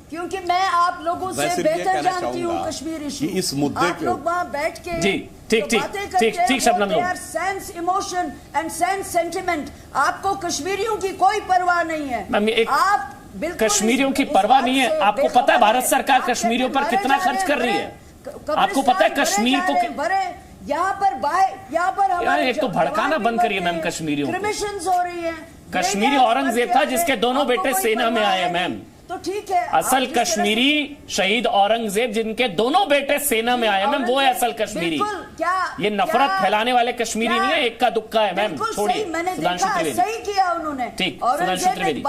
क्योंकि मैं आप लोगों से बेहतर जानती हूँ कश्मीर इशू। इस मुद्दे आप लोग वहाँ बैठ के जी ठीक Shabnam loan, sense emotion and sense sentiment, आपको कश्मीरियों की कोई परवाह नहीं है। आप कश्मीरियों की परवाह नहीं है। आपको पता है भारत सरकार कश्मीरियों पर कितना खर्च कर रही है? आपको पता है कश्मीर को यहाँ पर एक तो भड़काना बंद करिए मैम। कश्मीरियों क्रिमिशंस हो रही है। कश्मीरी औरंगजेब था जिसके दोनों बेटे सेना में आए मैम। तो ठीक है, असल कश्मीरी शहीद औरंगजेब जिनके दोनों बेटे सेना में आए मैम, वो है असल कश्मीरी। ये नफरत फैलाने वाले कश्मीरी नहीं है, इक्का दुक्का है मैम। छोड़िए सुधांशु त्रिवेदी, सही किया उन्होंने। ठीक सुधांशु त्रिवेदी,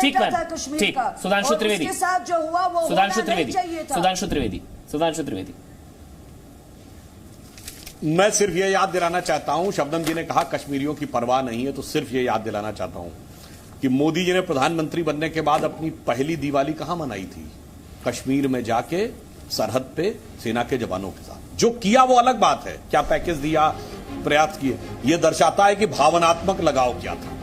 ठीक मैम, ठीक सुधांशु त्रिवेदी, सुधांशु त्रिवेदी। मैं सिर्फ ये याद दिलाना चाहता हूं, शबनम जी ने कहा कश्मीरियों की परवाह नहीं है, तो सिर्फ ये याद दिलाना चाहता हूं कि मोदी जी ने प्रधानमंत्री बनने के बाद अपनी पहली दिवाली कहां मनाई थी? कश्मीर में जाके सरहद पे सेना के जवानों के साथ। जो किया वो अलग बात है, क्या पैकेज दिया, प्रयास किए, ये दर्शाता है कि भावनात्मक लगाव क्या था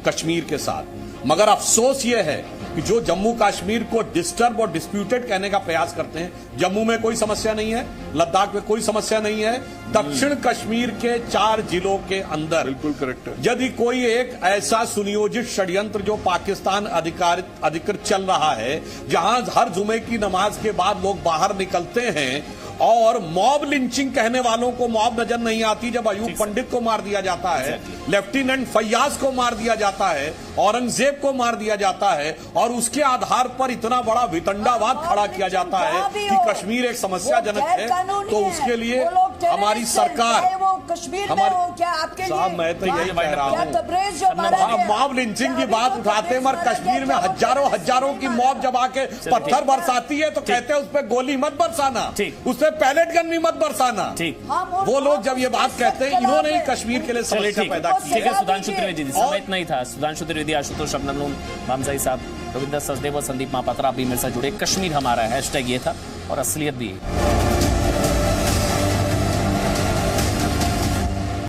कश्मीर के साथ। मगर अफसोस ये है कि जो जम्मू कश्मीर को डिस्टर्ब और डिस्प्यूटेड कहने का प्रयास करते हैं, जम्मू में कोई समस्या नहीं है, लद्दाख में कोई समस्या नहीं है, दक्षिण कश्मीर के 4 जिलों के अंदर बिल्कुल करेक्ट है। यदि कोई एक ऐसा सुनियोजित षड्यंत्र जो पाकिस्तान अधिकृत चल रहा है, जहां हर जुमे की नमाज के बाद लोग बाहर निकलते हैं और मॉब लिंचिंग कहने वालों को मॉब नजर नहीं आती, जब अयूब पंडित को मार दिया जाता है, लेफ्टिनेंट फैयाज को मार दिया जाता है, औरंगजेब को मार दिया जाता है, और उसके आधार पर इतना बड़ा वितंडावाद खड़ा किया जाता है कि कश्मीर एक समस्याजनक है, तो उसके लिए हमारी सरकार, चाहे वो कश्मीर में हो, क्या आपके लिए साहब मैं तो यही कह रहा क्या हूँ, तबरेज जो मारा गया, मॉब लिंचिंग की क्या बात आपको उठाते हैं, मगर तबरेज कश्मीर में मारा गया, हजारों की मॉब जब आके पत्थर बरसाती है तो कहते हैं उस पर गोली मत बरसाना, उस पर पैलेट गन भी मत बरसाना। वो लोग जब ये बात कहते हैं, इन्होंने ही कश्मीर के लिए समस्या पैदा की। ठीक है सुधांशु त्रिवेदी जी, समय इतना ही था। सुधांशु त्रिवेदी, आशुतोष शबनम, मामजाई साहब, रविंदर सचदेव और संदीप महापात्रा भी मेरे साथ जुड़े। कश्मीर हमारा हैशटैग ये था और असलियत भी।